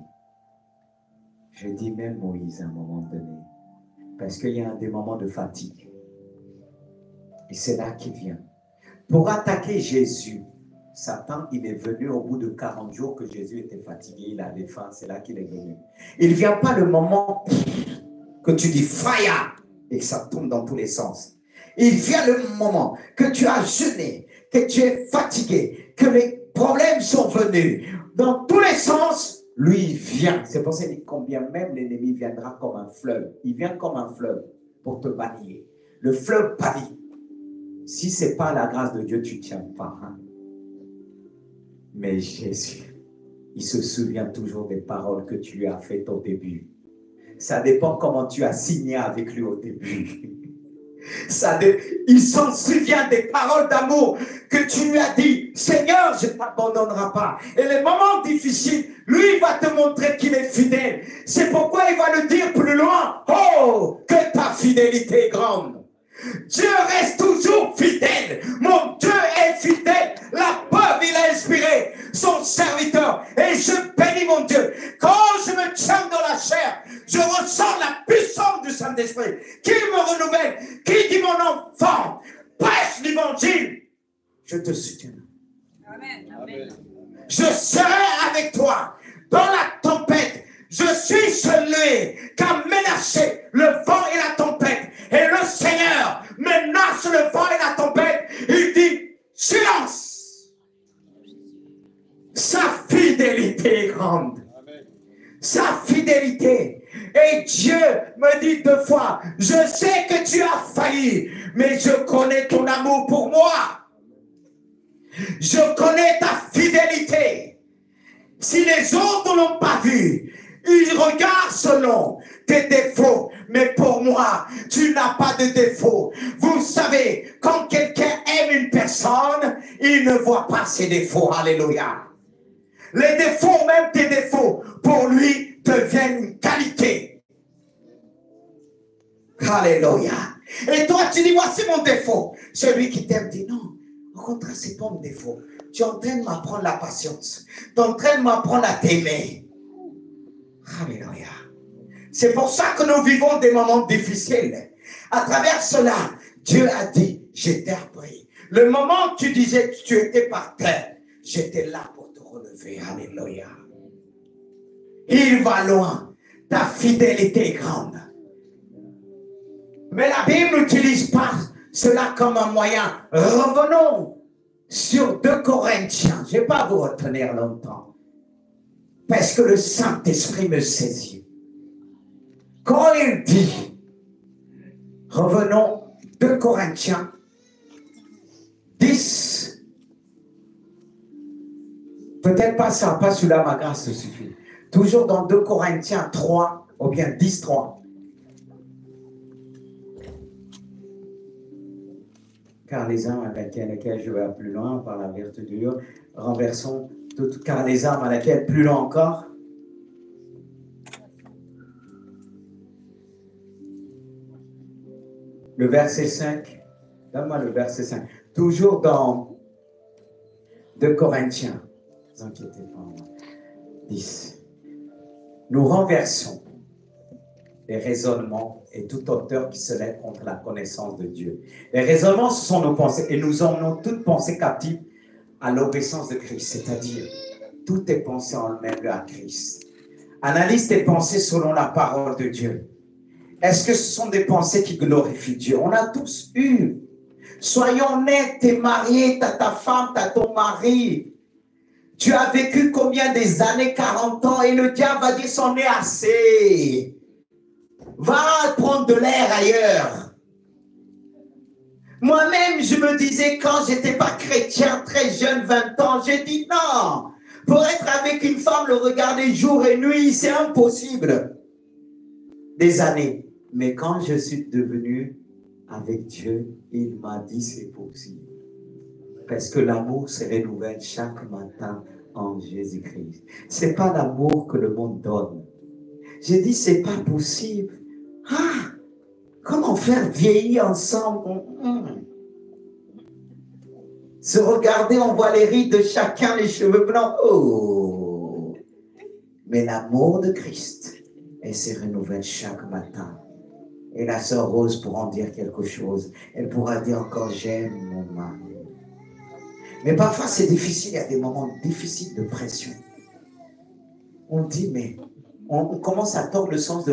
Je dis même Moïse à un moment donné. Parce qu'il y a des moments de fatigue. Et c'est là qu'il vient. Pour attaquer Jésus, Satan, il est venu au bout de 40 jours que Jésus était fatigué, il avait faim, c'est là qu'il est venu. Il ne vient pas le moment que tu dis fire et que ça tombe dans tous les sens. Il vient le moment que tu as jeûné, que tu es fatigué, que les problèmes sont venus dans tous les sens. Lui, il vient. C'est pour ça qu'il dit combien même l'ennemi viendra comme un fleuve. Il vient comme un fleuve pour te bannir. Le fleuve bannit. Si ce n'est pas la grâce de Dieu, tu ne tiens pas. Hein? Mais Jésus, il se souvient toujours des paroles que tu lui as faites au début. Ça dépend comment tu as signé avec lui au début. Il s'en souvient des paroles d'amour que tu lui as dit. Seigneur, je ne t'abandonnerai pas. Et les moments difficiles, lui, il va te montrer qu'il est fidèle. C'est pourquoi il va le dire plus loin. Oh, que ta fidélité est grande. Dieu reste toujours fidèle. Mon Dieu est fidèle. La preuve, il a inspiré son serviteur. Et je bénis mon Dieu. Quand je me tiens dans la chair, je ressens la puissance du Saint-Esprit qui me renouvelle, qui dit mon enfant, prêche l'évangile. Je te soutiens. Amen. Amen. Je serai avec toi dans la tempête. Je suis celui qui a menacé le vent et la tempête. Et le Seigneur menace le vent et la tempête. Il dit, silence. Sa fidélité est grande. Sa fidélité. Et Dieu me dit 2 fois, je sais que tu as failli, mais je connais ton amour pour moi. Je connais ta fidélité. Si les autres ne l'ont pas vu, ils regardent selon tes défauts. Mais pour moi, tu n'as pas de défauts. Vous savez, quand quelqu'un aime une personne, il ne voit pas ses défauts. Alléluia. Les défauts, même tes défauts, pour lui, deviennent une qualité. Alléluia. Et toi, tu dis, voici mon défaut. Celui qui t'aime dit, non, au contraire, c'est pas mon défaut. Tu es en train de m'apprendre la patience. Tu es en train de m'apprendre à t'aimer. Alléluia. C'est pour ça que nous vivons des moments difficiles. À travers cela, Dieu a dit, je t'ai appris. Le moment où tu disais que tu étais par terre, j'étais là pour te relever. Alléluia. Il va loin. Ta fidélité est grande. Mais la Bible n'utilise pas cela comme un moyen. Revenons sur 2 Corinthiens. Je ne vais pas vous retenir longtemps. Parce que le Saint-Esprit me saisit. Quand il dit, revenons 2 Corinthiens 10, peut-être pas ça, pas celui-là, ma grâce se suffit. Toujours dans 2 Corinthiens 3, ou bien 10, 3. Car les âmes avec lesquelles je vais plus loin par la vertu de Dieu, renversons toutes, car les âmes à laquelle plus loin encore. Le verset 5. Donne-moi le verset 5. Toujours dans 2 Corinthiens. Ne vous inquiétez pas. 10. Nous renversons les raisonnements et toute hauteur qui se lève contre la connaissance de Dieu. Les raisonnements, ce sont nos pensées. Et nous emmenons toute pensée captive à l'obéissance de Christ. C'est-à-dire, toutes tes pensées emmènent à Christ. Analyse tes pensées selon la parole de Dieu. Est-ce que ce sont des pensées qui glorifient Dieu? On a tous eu. Soyons honnêtes, tu es marié, tu as ta femme, tu as ton mari. Tu as vécu combien des années, 40 ans, et le diable va dire, c'en est assez. Va prendre de l'air ailleurs. Moi-même, je me disais, quand j'étais pas chrétien, très jeune, 20 ans, j'ai dit non. Pour être avec une femme, le regarder jour et nuit, c'est impossible. Des années. Mais quand je suis devenu avec Dieu, il m'a dit c'est possible. Parce que l'amour se renouvelle chaque matin en Jésus-Christ. C'est pas l'amour que le monde donne. J'ai dit c'est pas possible. Ah, comment faire vieillir ensemble? Se regarder, on voit les rides de chacun, les cheveux blancs. Oh! Mais l'amour de Christ, elle se renouvelle chaque matin. Et la sœur Rose pourra en dire quelque chose. Elle pourra dire encore, j'aime mon mari. Mais parfois, c'est difficile. Il y a des moments difficiles de pression. On dit, mais on commence à tordre le sens de